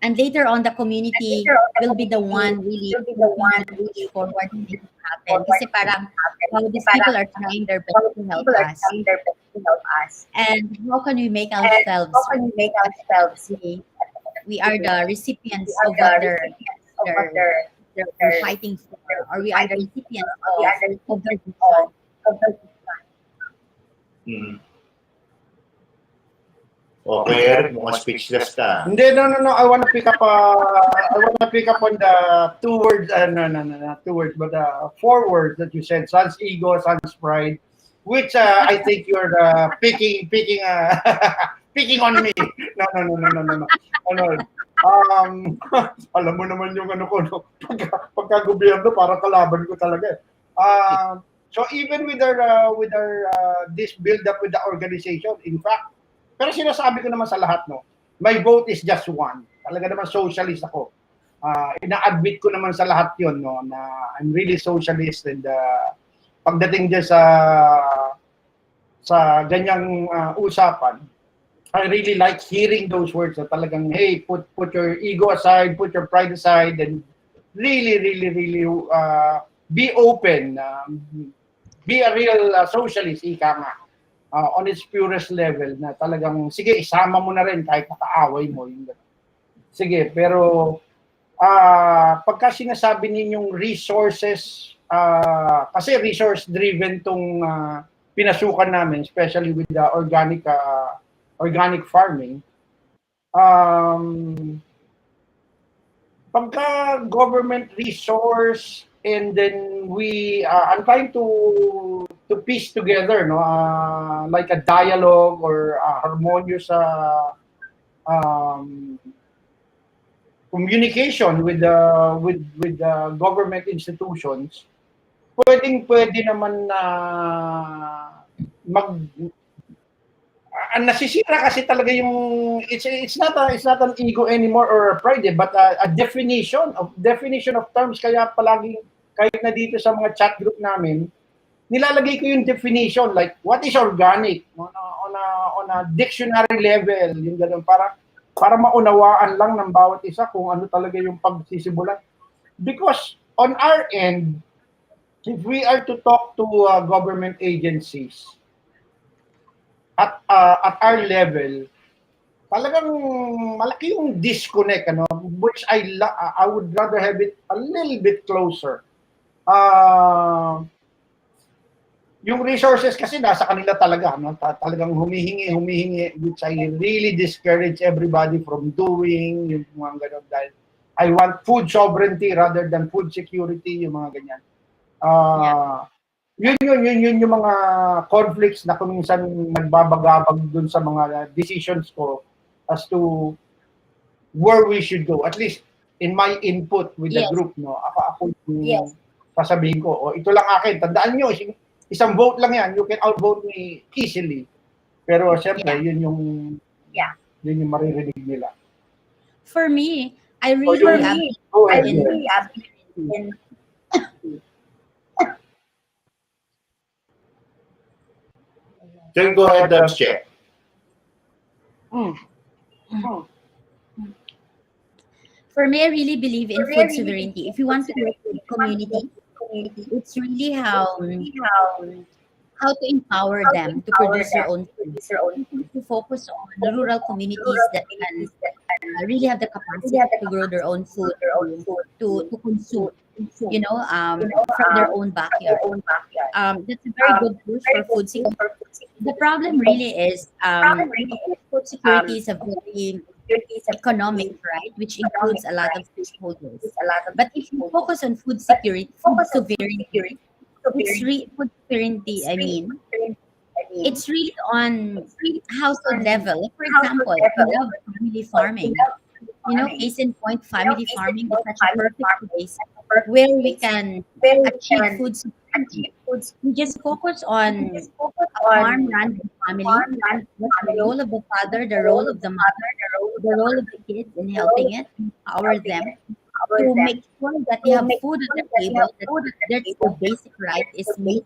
And later on, the community will be the one really push forward to make it happen. Kasi parang, wow, these people are trying their best to help us. And how can we make ourselves, we are the recipients of what they're fighting for, or we are the recipients of their vision. Hmm. Okay, Eric, mukhang speechless ka. Hindi, no. I want to pick up on the two words, not 2 words, but 4 words that you said: son's ego, son's pride, which I think you're picking picking on me. No. Alam mo naman yung ano ko, no? Pagka gobyerno, para kalaban ko talaga. So even with our this build up with the organization, in fact, pero sinasabi ko naman sa lahat, no, my vote is just one. Talaga naman socialist ako. Ina-admit ko naman sa lahat yon, no, na I'm really socialist, and pagdating dyan sa ganyang usapan, I really like hearing those words na talagang, hey, put your ego aside, put your pride aside, and really be open, be a real socialist, ika nga. On its purest level, na talagang, sige, isama mo na rin kahit nakaaway mo. Sige, pero pagka sinasabi ninyong resources, kasi resource-driven tong pinasukan namin, especially with the organic farming, pagka government resource, and then I'm trying to piece together, no, like a dialogue or a harmonious communication with the government institutions. Pwede naman na nasisira kasi talaga yung it's not an ego anymore or a pride, but a definition of terms. Kaya palagi, kahit na dito sa mga chat group namin, nilalagay ko yung definition, like what is organic on a dictionary level, yung ganun, para maunawaan lang ng bawat isa kung ano talaga yung pagsisimulan. Because on our end, if we are to talk to government agencies at our level, talagang malaki yung disconnect, ano, which I would rather have it a little bit closer. Yung resources kasi nasa kanila talaga, no? Talagang humihingi, which I really discourage everybody from doing, yung mga ganun, dahil I want food sovereignty rather than food security, yung mga ganyan. Yun yung mga conflicts na kuminsan nagbabagabag dun sa mga decisions ko as to where we should go, at least in my input with the group, no. Ako sasabihin ko, ito lang akin, tandaan nyo, isang vote lang yan, you can outvote me easily. Pero siyempre, yun yung maririnig nila. For me, I really Then go ahead, Chair. For me, I really believe in food sovereignty. If you want to work with community, it's really how to empower them to produce their own food. To focus on the rural communities that can really have the capacity to grow their own food, to consume, from their own backyard. That's a very good push for food security. The problem really is food security is a very economic, right, which includes a lot of stakeholders. But if you focus on food security, food sovereignty, food sovereignty, I mean, it's really on household level. For example, if you love family farming, case in point, family farming is such a perfect place where we can achieve food security. We just focus on a farm run by family. What's the role of the father, the role of the mother, the role of the kids in helping it, empower them to make sure that they have food on the table, that their basic right is meat.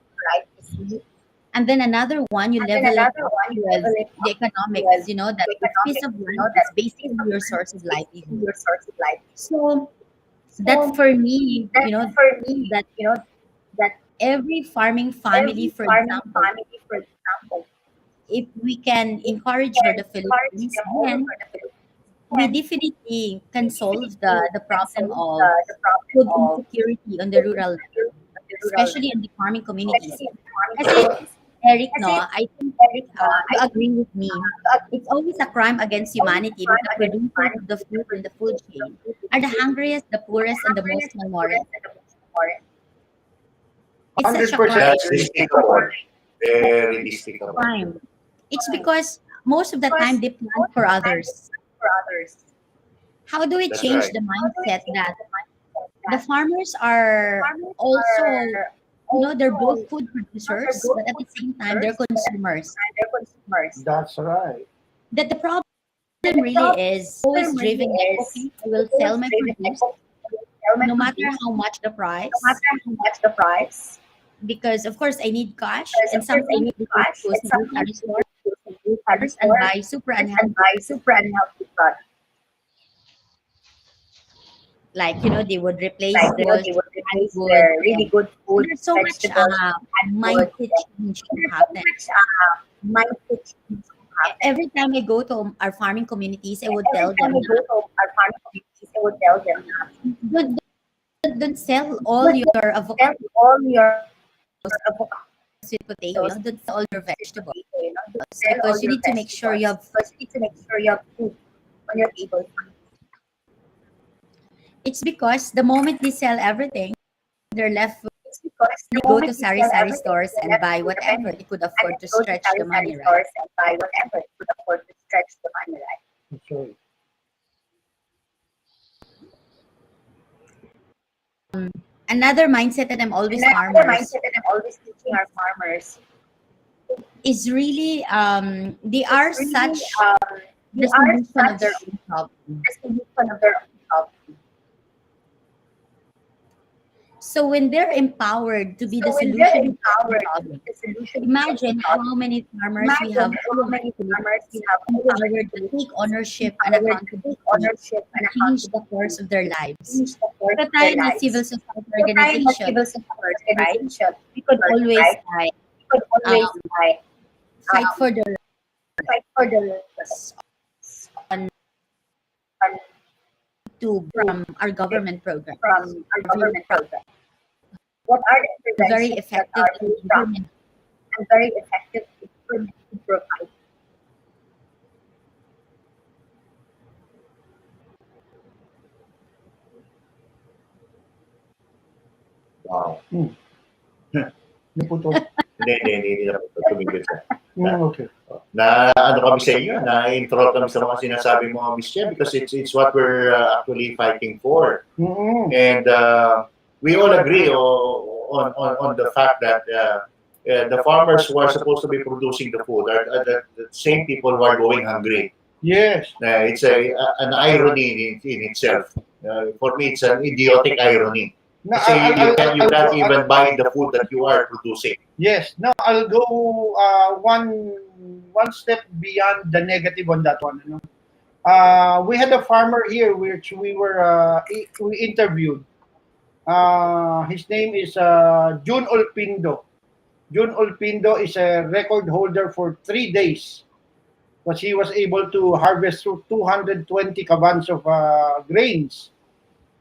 And then another one, you level it up with the economics, that the piece of land is basically your source of livelihood. So that for me, that every farming family, for example, if we can encourage for the Philippines, then we definitely can solve the problem of food insecurity on the rural level, especially in the farming communities. Kasi, Eric, no, I think you agree with me. It's always a crime against humanity that the producers of the food in the food chain are the hungriest, the poorest, and the most malnourished. It's such a 100%. crime. That's despicable. Very despicable. crime. It's because most of the time they plant for others. How do we That's change right. the mindset that the farmers are also, they're both food producers, but at the same time they're consumers. That's right. That the problem really is always driven like, okay, I will sell my produce no matter how much the price, because of course I need cash, and sometimes they go to grocery stores and buy super unhealthy, like they would replace their really good food. There's so much mindset change to happen. Every time I go to our farming communities, I would tell them, don't sell all your avocado sweet potato, don't sell all your vegetables, because you need to make sure you have food on your table. It's because the moment they sell everything, they're left with, they go to sari-sari stores and buy whatever they could afford to stretch the money, right? That's right. Another mindset that I'm always teaching our farmers is really they are such the solution of their own problem. So when they're empowered to be the solution of their own problem, imagine how many farmers we have empowered to take ownership and accountability to change the course of their lives. At the time, the civil society organization, we could always fight for the on to from our government program. What are the very effective and very effective to provide? Wow. Naputol. Hindi na tumigil siya. Okay. Na ano kami sa inyo, na-intro kami sa mga sinasabi mo, Miss Chen, because it's what we're actually fighting for. And we all agree on the fact that the farmers who are supposed to be producing the food are the same people who are going hungry. Yes. It's an irony in itself. For me, it's an idiotic irony. Kasi you can't even buy the food that you are producing. Yes. No, I'll go one step beyond the negative on that one. We had a farmer here which we interviewed. His name is June Olpindo. June Olpindo is a record holder for 3 days, but he was able to harvest 220 cabans of grains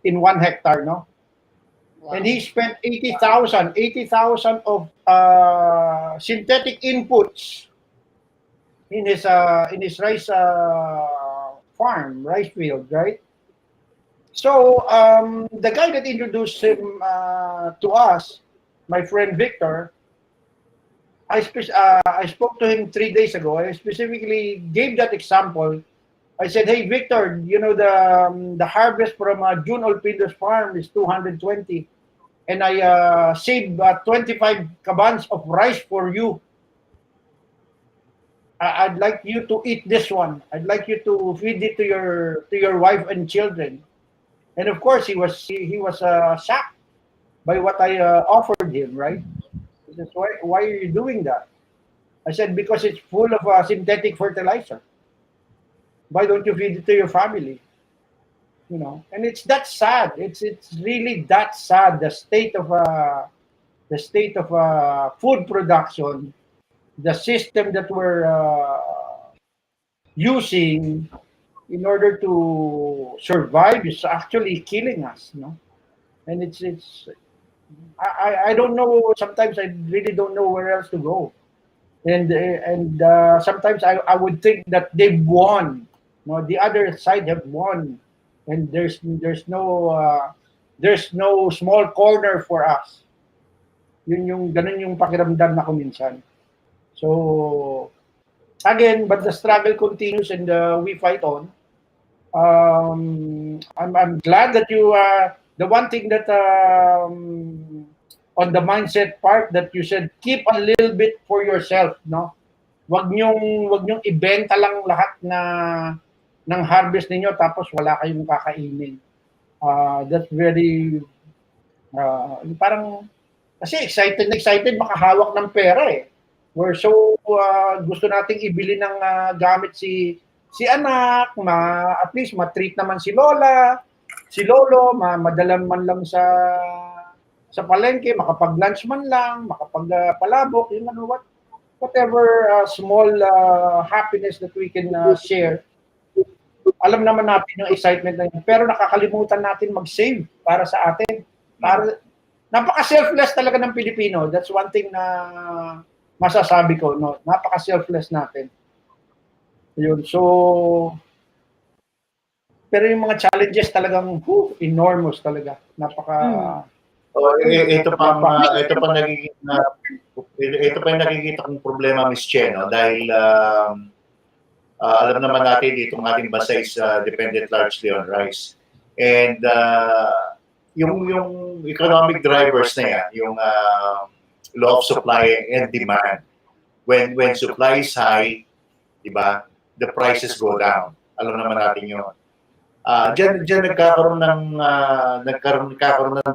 in 1 hectare. No. Wow. And he spent 80,000 of synthetic inputs in his rice farm, rice field, right? So the guy that introduced him to us, my friend Victor, I spoke to him 3 days ago. I specifically gave that example I said, hey, Victor, you know, the harvest from June Olpido's farm is 220. And I saved 25 kabans of rice for you. I'd like you to eat this one. I'd like you to feed it to your wife and children. And of course, he was shocked by what I offered him, right? He says, why are you doing that? I said, because it's full of synthetic fertilizer. Why don't you feed it to your family? You know, and it's that sad. It's really that sad. The state of food production, the system that we're using in order to survive is actually killing us. You know, and it's I don't know. Sometimes I really don't know where else to go. And sometimes I would think that they've won. No, the other side have won, and there's no small corner for us. Ganun yung pakiramdam na ko minsan. So again, but the struggle continues and we fight on. I'm glad that you the one thing that on the mindset part that you said, keep a little bit for yourself, no? Wag niyong ibenta lang lahat ng harvest ninyo tapos wala kayong kakainin. That's very parang kasi excited makahawak ng pera eh. We're so gusto nating ibili ng gamit si anak, at least ma-treat naman si lola, si lolo, madala man lang sa palengke, makapag-lunch man lang, makapag-palabok, yun ano, whatever small happiness that we can share. Alam naman natin yung excitement na yun, pero nakakalimutan natin mag-save para sa atin. Napaka-selfless talaga ng Pilipino. That's one thing na masasabi ko, no? Napaka-selfless natin. Yun, so pero yung mga challenges talagang enormous talaga. Ito pa yung nakikita kong problema, Miss Che, no? Dahil alam naman natin dito ang ating bansa is dependent largely on rice. And yung economic drivers na yan, yung law of supply and demand. When supply is high, diba, the prices go down. Alam naman natin yun. Diyan nagkakaroon ng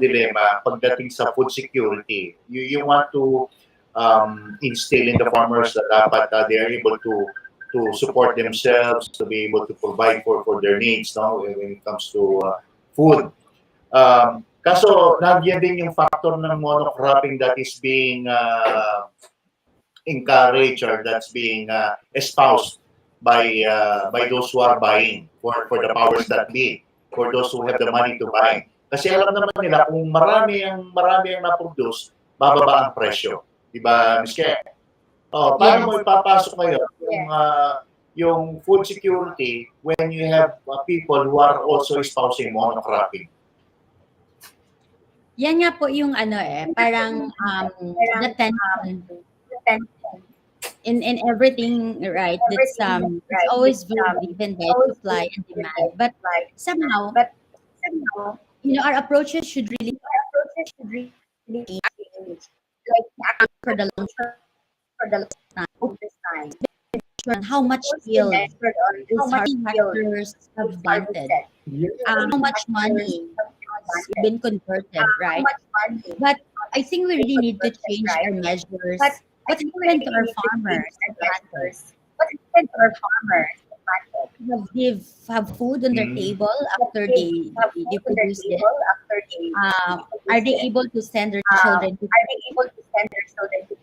dilemma pagdating sa food security. You want to instill in the farmers that dapat they are able to support themselves, to be able to provide for their needs, no, when it comes to food. Kaso nandiyan din yung factor ng monocropping that is being encouraged or that's being espoused by those who are buying for the powers that be, for those who have the money to buy. Kasi alam naman nila kung marami ang na-produce, bababa ang presyo. Diba, Ms. Ke? Paano mo ipapasok ngayon yung food security when you have people who are also espousing monocropping? Yan nga po yung parang the tension in everything, right? That's it's always very driven by supply and demand. But somehow, our approaches should really like for the long time. How much yield these harvesters have planted? How much money has been converted, right? But I think we really need to change our measures. What happened to our farmers and planters? Have food on their table after they produce it? Are they able to send their children to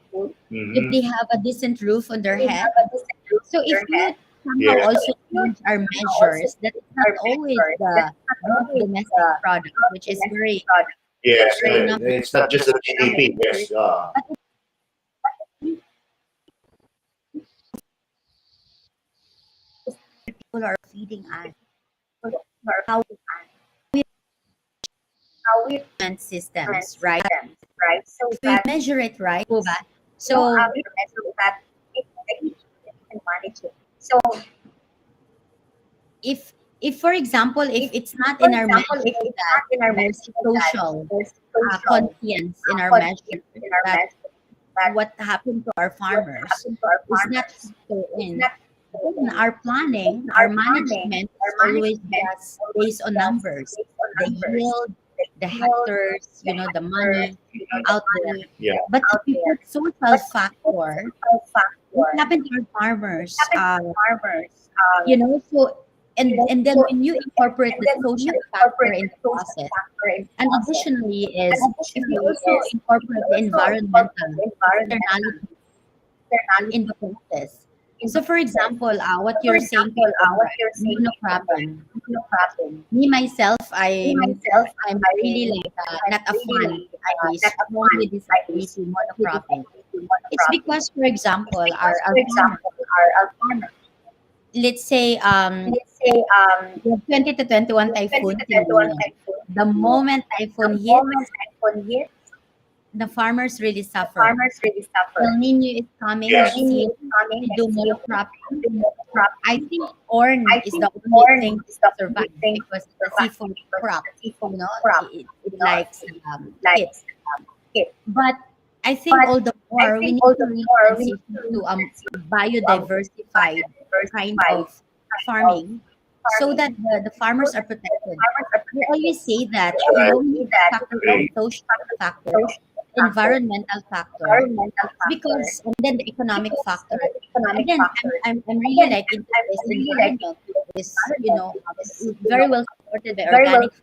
school? If they have a decent roof on their head? So if we somehow also change our measures, that is not always the domestic product, which is very... Yes, it's not just the GDP, yes. People are feeding us. How we systems, right? So if we measure it right, so we measure that if we can manage it. So if for example, if it's not in our measure that there's social conscience in our measure, that what happened to our farmers is not factored in. Then our planning, our management is always just based on numbers, the yield, the hectares, the money out there. Yeah. But if we put social factor, what happened to our farmers? So and then when you incorporate the social factor in the process, and additionally is if you also incorporate the environmental externality in the process. So for example, what you're saying about monocropping. Me myself, I'm really like not a fan. I strongly disagree to monocropping. It's because, for example, our farmers, let's say the 20 to 21 typhoon season, the moment typhoon hits, the farmers really suffer. El Nino is coming. Yes. We do monocropping. I think corn is the only thing to survive because the seafood crop, it likes it. But I think all the more we need to really transition to biodiversified kind of farming so that the farmers are protected. We always say that we need to factor in social factors, environmental factor, because and then the economic factor. And then I'm really like into this environment, this very well supported by organic farming,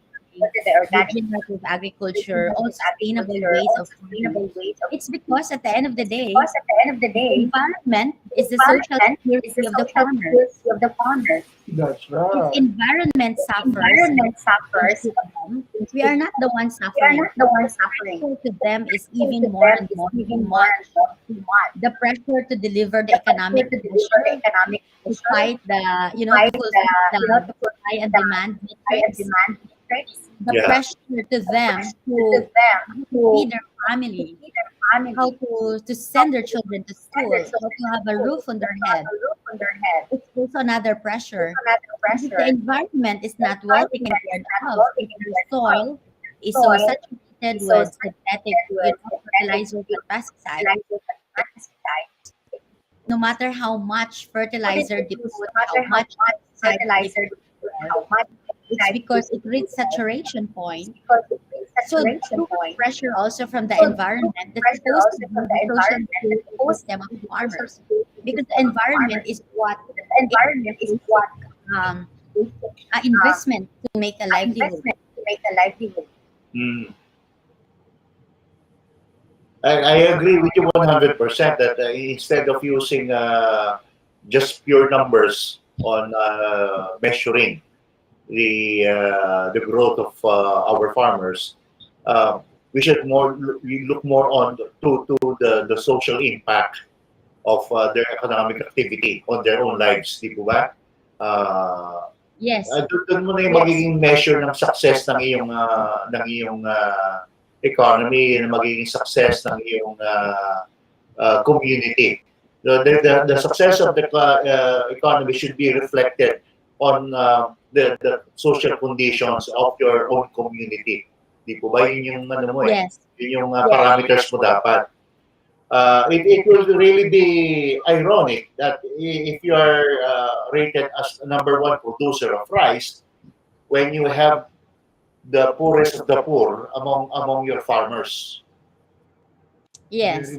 regenerative agriculture, all sustainable ways of farming. It's because at the end of the day, the environment is the social security of the farmer. That's If right. environment suffers, we are not the ones suffering. Pressure to them is even more and more too much. The pressure to deliver the economic pressure, to fight to fulfill the supply and demand matrix. The Yeah. pressure to them to feed their family, how to send their children to school, how to have a roof on their head. It's also another pressure. If the environment is not well taken care of, if the soil is so saturated with synthetic fertilizers and pesticides, no matter how much fertilizer they put, how much pesticide they put, it's because it reaches saturation point. So through pressure also from the environment that's supposed to be the social security system of farmers, because the environment is what um, investment to make a livelihood. Mm. I agree with you 100% that instead of using just pure numbers on measuring the growth of our farmers, we should we look more on to the social impact of their economic activity on their own lives, di po ba? Yes. Doon mo na yung magiging measure ng success ng iyong economy, ng magiging success ng iyong community. The success of the economy should be reflected on the social conditions of your own community. Di po ba? Yun yung Yes. Yun yung parameters mo dapat. It will really be ironic that if you are rated as the #1 producer of rice, when you have the poorest of the poor among your farmers. Yes.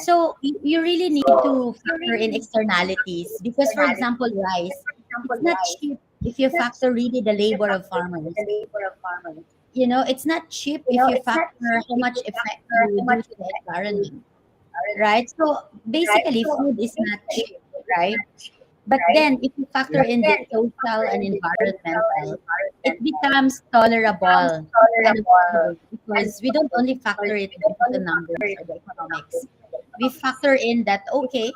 So you really need to factor in externalities because, for example, rice, it's not cheap if you factor really the labor of farmers. It's not cheap if you factor how much effect you do to the environment, right? So basically, food is not cheap, right? But then, if you factor in the social and environmental, it becomes tolerable because we don't only factor it into the numbers or the economics. We factor in that, okay,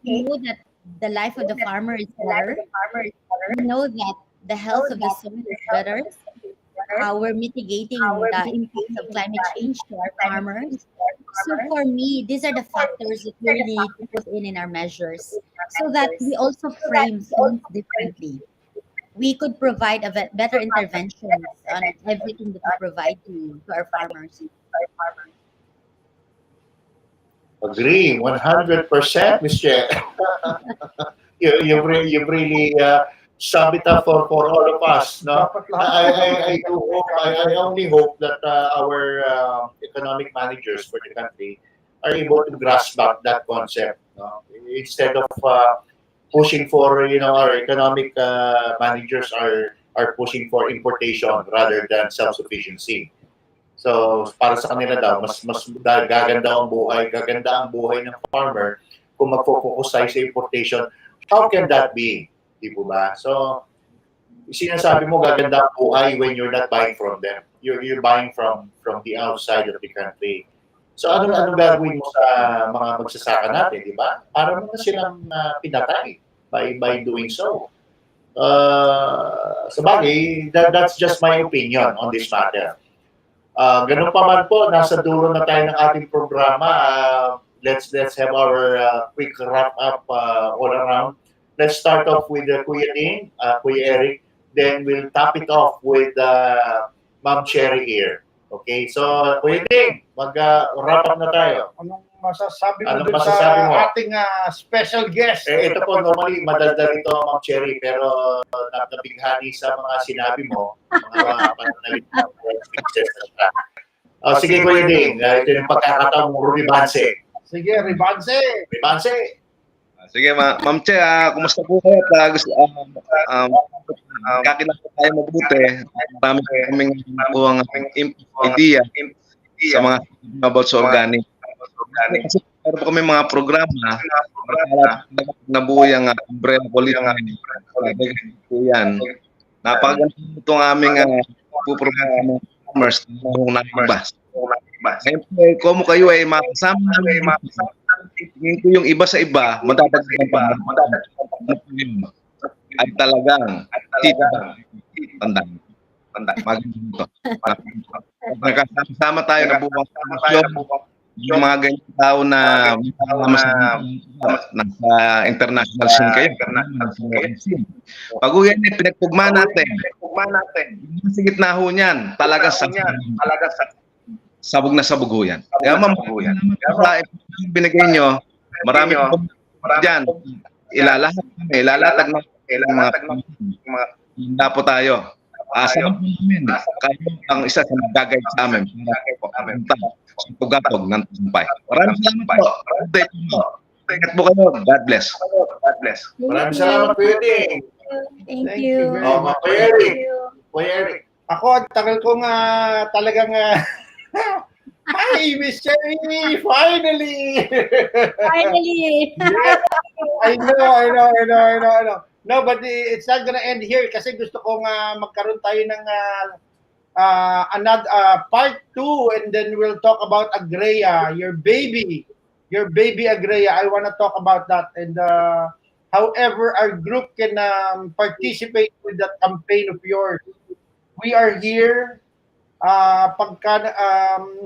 we know that the life of the farmer is better. We know that the health of the soil is better. how we're mitigating the impacts of climate change to our farmers. So for me, these are the factors that we really need to put in our measures so that we also frame things differently. We could provide better interventions on everything that we provide to our farmers. Agree, 100%, Ms. Che. You've really summed it up for all of us. No? Dapat lahat. I do hope, I only hope that our economic managers for the country are able to grasp that concept. No? Instead of pushing for, our economic managers are pushing for importation rather than self-sufficiency. So, para sa kanila daw, mas gaganda ang buhay ng farmer kung magfo-focus tayo sa importation. How can that be? Di po ba? So, sinasabi mo gaganda ang buhay when you're not buying from them. You're buying from the outside of the country. So, ano gagawin mo sa mga magsasaka natin, di ba? Para mo na silang pinatay by doing so. Sabagay, that's just my opinion on this matter. Ganun pa man po, nasa dulo na tayo ng ating programa. Let's have our quick wrap up all around. Let's start off with Kuya Ding, Kuya Eric. Then we'll top it off with Ma'am Cherrie here. Okay, so Kuya Ding, mag-wrap up na tayo. Anong masasabi mo Anong dun masasabi mo? sa ating special guest? Ito po, normally, madaldal ito, Ma'am Cherrie, pero nabighani sa mga sinabi mo, mga pananalit na speeches na siya. Sige, Kuya Ding, ito yung pagkakataon mo, Ribanse. Sige, Ribanse. Ribanse. Sige, Ma'am Che, kumusta po kayo? Gusto, kakilala tayo mabuti. Marami kaming ang idea sa mga about sa organic. Kasi meron po kami mga programa nabuo yung umbrella policy. Yan. Napakaganda itong aming programa ng farmers na ibas. Ngayon po, kung kayo ay makasama namin, tingin ko yung iba sa iba, madadagdagan pa. Ay talagang tandaan. Maganda. Nagkasama tayo na buwang yung mga ganyan tao na nasa international scene kayo. Pag yan ay pinagpugma natin, sa gitna ho niyan, talaga sabog na sabog ho yan. Kaya binigay nyo, marami po dyan, ilalatag na mga handa po tayo. Asahan po namin, kayo ang isa sa nag-guide sa amin. Pagkatog ng tagumpay. Maraming salamat po. Ingat po kayo. God bless. Maraming salamat, Kuya Ding. Thank you. Kuya Eric. Ako, ang tagal ko nga talagang hi, Miss Cherrie! Finally! Finally! I know. No, but it's not gonna end here kasi gusto ko nga magkaroon tayo ng another part 2 and then we'll talk about Agrea, your baby Agrea. I want to talk about that and however our group can participate with that campaign of yours. We are here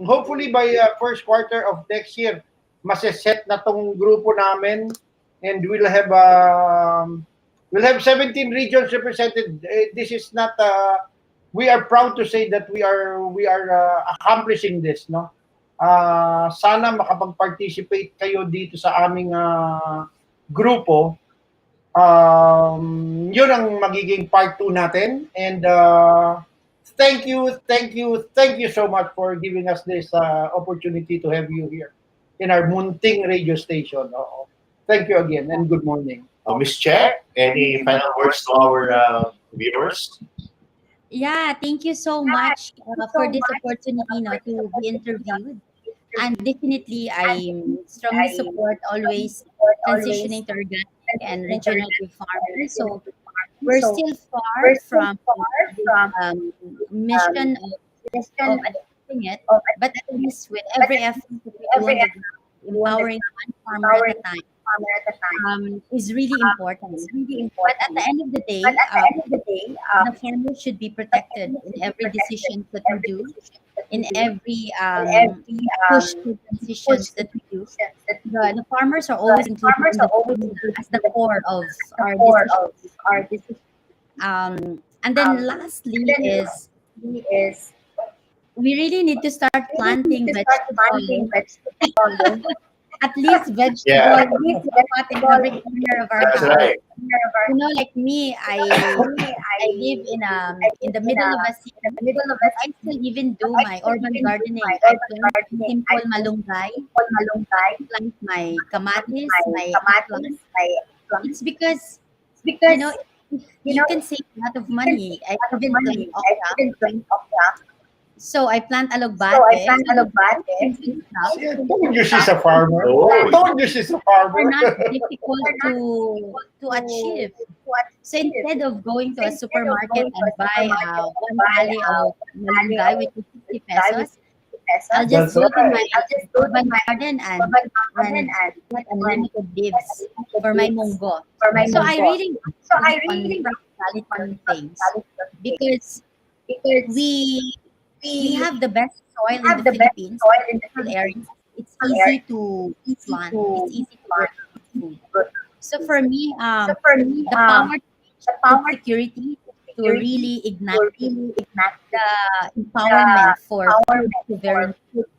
hopefully by first quarter of next year maseset na tong grupo namin and we'll have 17 regions represented. This is not we are proud to say that we are accomplishing this, no? Sana makapag-participate kayo dito sa aming grupo. Yun ang magiging part 2 natin and thank you so much for giving us this opportunity to have you here in our Munting radio station. Thank you again and good morning. Ms. Che, any final words to our viewers? Yeah, thank you so much for this opportunity to be interviewed. And definitely, I strongly support always transitioning to organic and regenerative farming. So we're still far from mission of adopting it, but at least with every effort that we do, empowering one farmer at a time, is really important. But at the end of the day, the farmer should be protected in every decision that we do, in every push to decisions that we do. The farmers are always included in as the core of our decisions. And then lastly is we really need to start planting vegetables. At least vegetable, Yeah. at least in every corner of our That's house. right. You know, like me, I live in the middle of a city. But I still even do my urban gardening. I plant simple malunggay, plant my kamatis, my eggplant. It's because you know you can save a lot of money. I even plant okra. So I plant alugbate. See, I told you she's a farmer. Oh. I told you she's a Are farmer. not difficult to achieve. So instead of going to a supermarket and buy one tally of malunggay, which is 50 pesos, I'll just That's go to right. my urban garden and get unlimited leaves for my munggo. So I really on practicality things because we have the best soil in the Philippines, rural areas. It's easy to plant. It's easy to grow food. So for me, the power to food security to really ignite the empowerment for food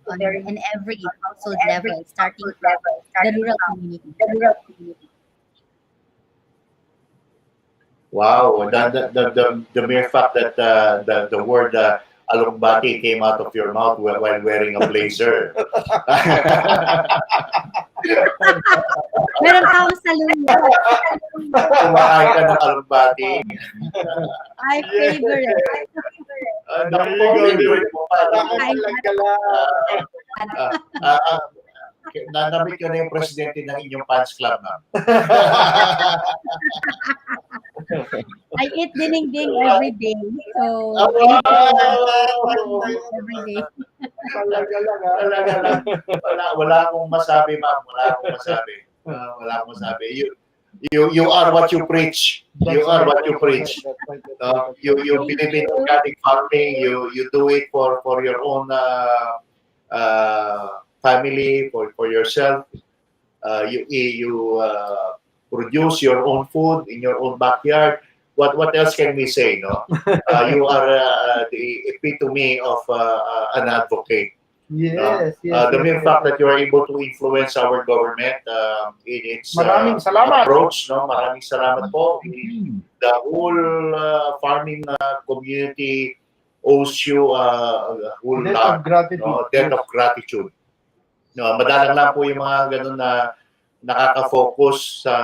sovereignty in every household level, starting from the rural community. Wow, the mere fact that the word alugbati came out of your mouth while wearing a blazer. Meron pa akong salungo. Kumakain ka ng alugbati. My favorite. Naku po, favorite mo pa. Nanamit ka na yung presidente ng inyong fans club, ma'am. I eat dinding every day. So, every day. Talaga lang. Wala akong masabi, ma'am. Wala akong masabi. You are what you preach. You are what you preach. You believe in organic farming. You do it for your own family, for yourself. You produce your own food in your own backyard. What else can we say? No, you are the epitome of an advocate. Yes, The mere fact that you are able to influence our government in its Maraming salamat. approach, no? Maraming salamat po. The whole farming community owes you a whole Debt lot, of gratitude. no? Debt of gratitude. No, madalang lang po yung mga ganun na nakaka-focus sa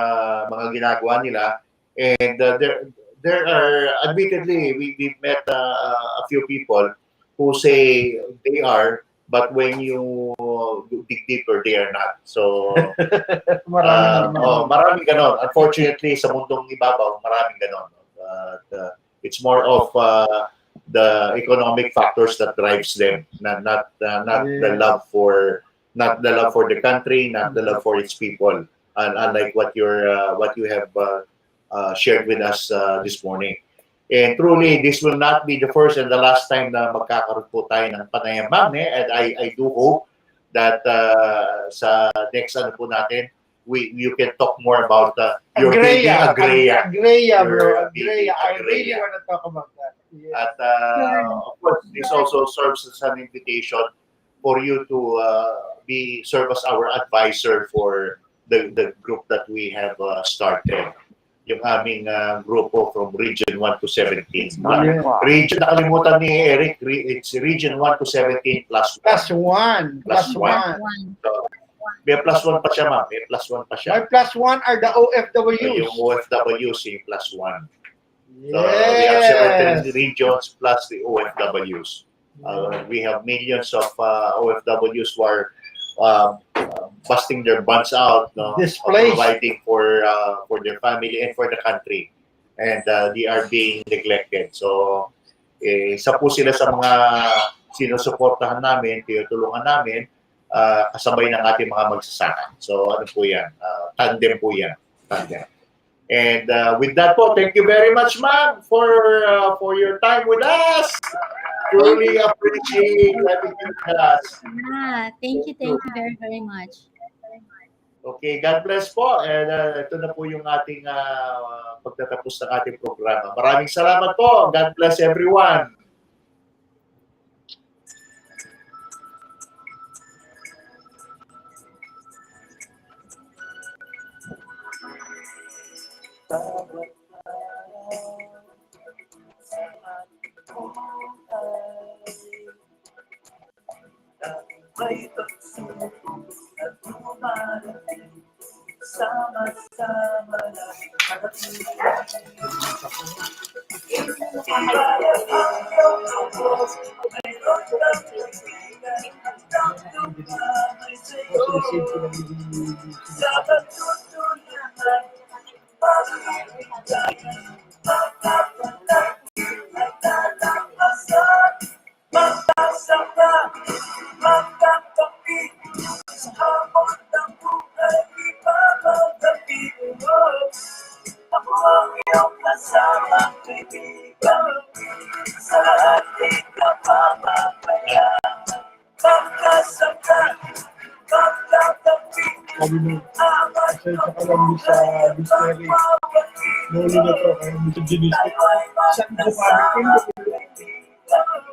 mga ginagawa nila. And there are, admittedly, we've met a few people who say they are, but when you dig deeper, they are not. So, maraming ganon. Unfortunately, sa mundong ibabaw, maraming ganon. It's more of the economic factors that drives them, not the love for the country, not the love for its people. And unlike what you have shared with us this morning. And truly, this will not be the first and the last time na magkakaroon po tayo ng panayam, ma'am. And I do hope that sa next ano po natin, you can talk more about your baby Agrea. Agrea, bro. Agrea. I really want to talk about that. Yes. At of course, this also serves as an invitation for you to serve as our advisor for the group that we have started. Yung aming grupo from Region 1 to 17. Region, nakalimutan ni Eric, it's Region 1 to 17 plus 1. Plus one. So, may plus 1 pa siya, ma'am. May plus 1 pa siya. My plus one are the OFWs. Yung OFWs, yung plus 1. So, we have several regions plus the OFWs. We have millions of OFWs who are busting their butts out, no, providing for their family and for the country, and they are being neglected. So, isa po sila sa mga sinusuportahan namin, tinutulungan namin, kasabay ng ating mga magsasaka. So ano po yan? Tandem po yan. Tandem. And with that po, thank you very much, ma'am, for your time with us. Truly appreciate having you with us. Thank you very, very much. Okay, God bless po. And ito na po yung ating pagtatapos ng ating programa. Maraming salamat po. God bless everyone. May pagsubok at dumarating, sama-sama na harating. Kaya ang iyong lubos, mayroon kang kaibigan, hanggang dumamay sa'yo. Sa pagtutunan, pag-ibigayan, magkapatid, nagtatapasan, magkasama, magkakapit, sa hamon ng buhay, di pa magkapit. Ako ang iyong kasama, kaibigan, sa ating kapamamayan. Magkasama, magkakapit, amat Pasensya ka lang sa Bb Cherrie. Nuli na to, kaya mo sa ginisip. Saan ko pamit ko?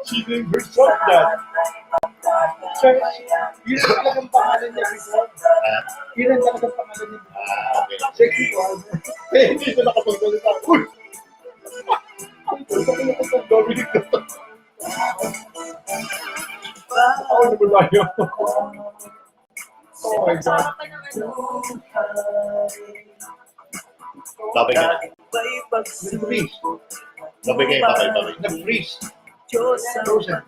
Sino yung version dyan? Sir, yun ang talagang pangalan niya before. Yun ang talagang pangalan niya before. Okay. Sexual. Eh, hindi ko nakapagsalita. Uy! Ito ko nakapag Dominic na to. Ako naman ba yun? Oh my God. Babay ka na. Nag-freeze. Babay kayo, babay. Nag-freeze. Frozen.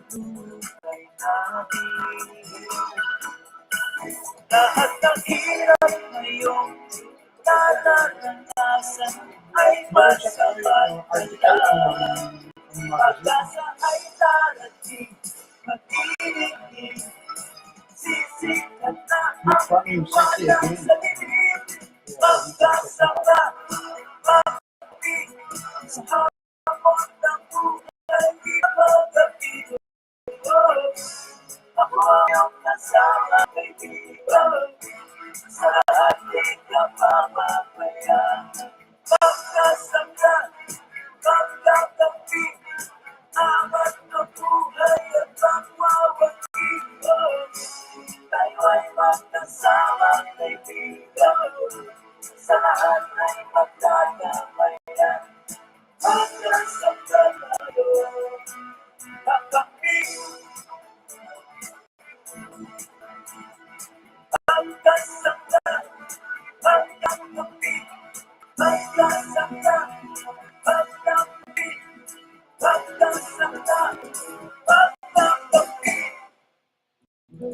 Lahat ng hirap ngayong nararanasan ay masasagot lang. Pag-asa ay darating, mag-iiging, sisikat na ang walang sa dilim. Magkasama, mag-ibig, sa hamon ng buhay, di magkapit. Ako ang kasama, kaibigan, sa ating kapamamayan. Magkasama, magkakapit, amat na buhay at pagwawagi. Tayo ay magkasama, kaibigan, sa lahat ay magkakamayan. Magkasama tayo, kakapit, magkasama.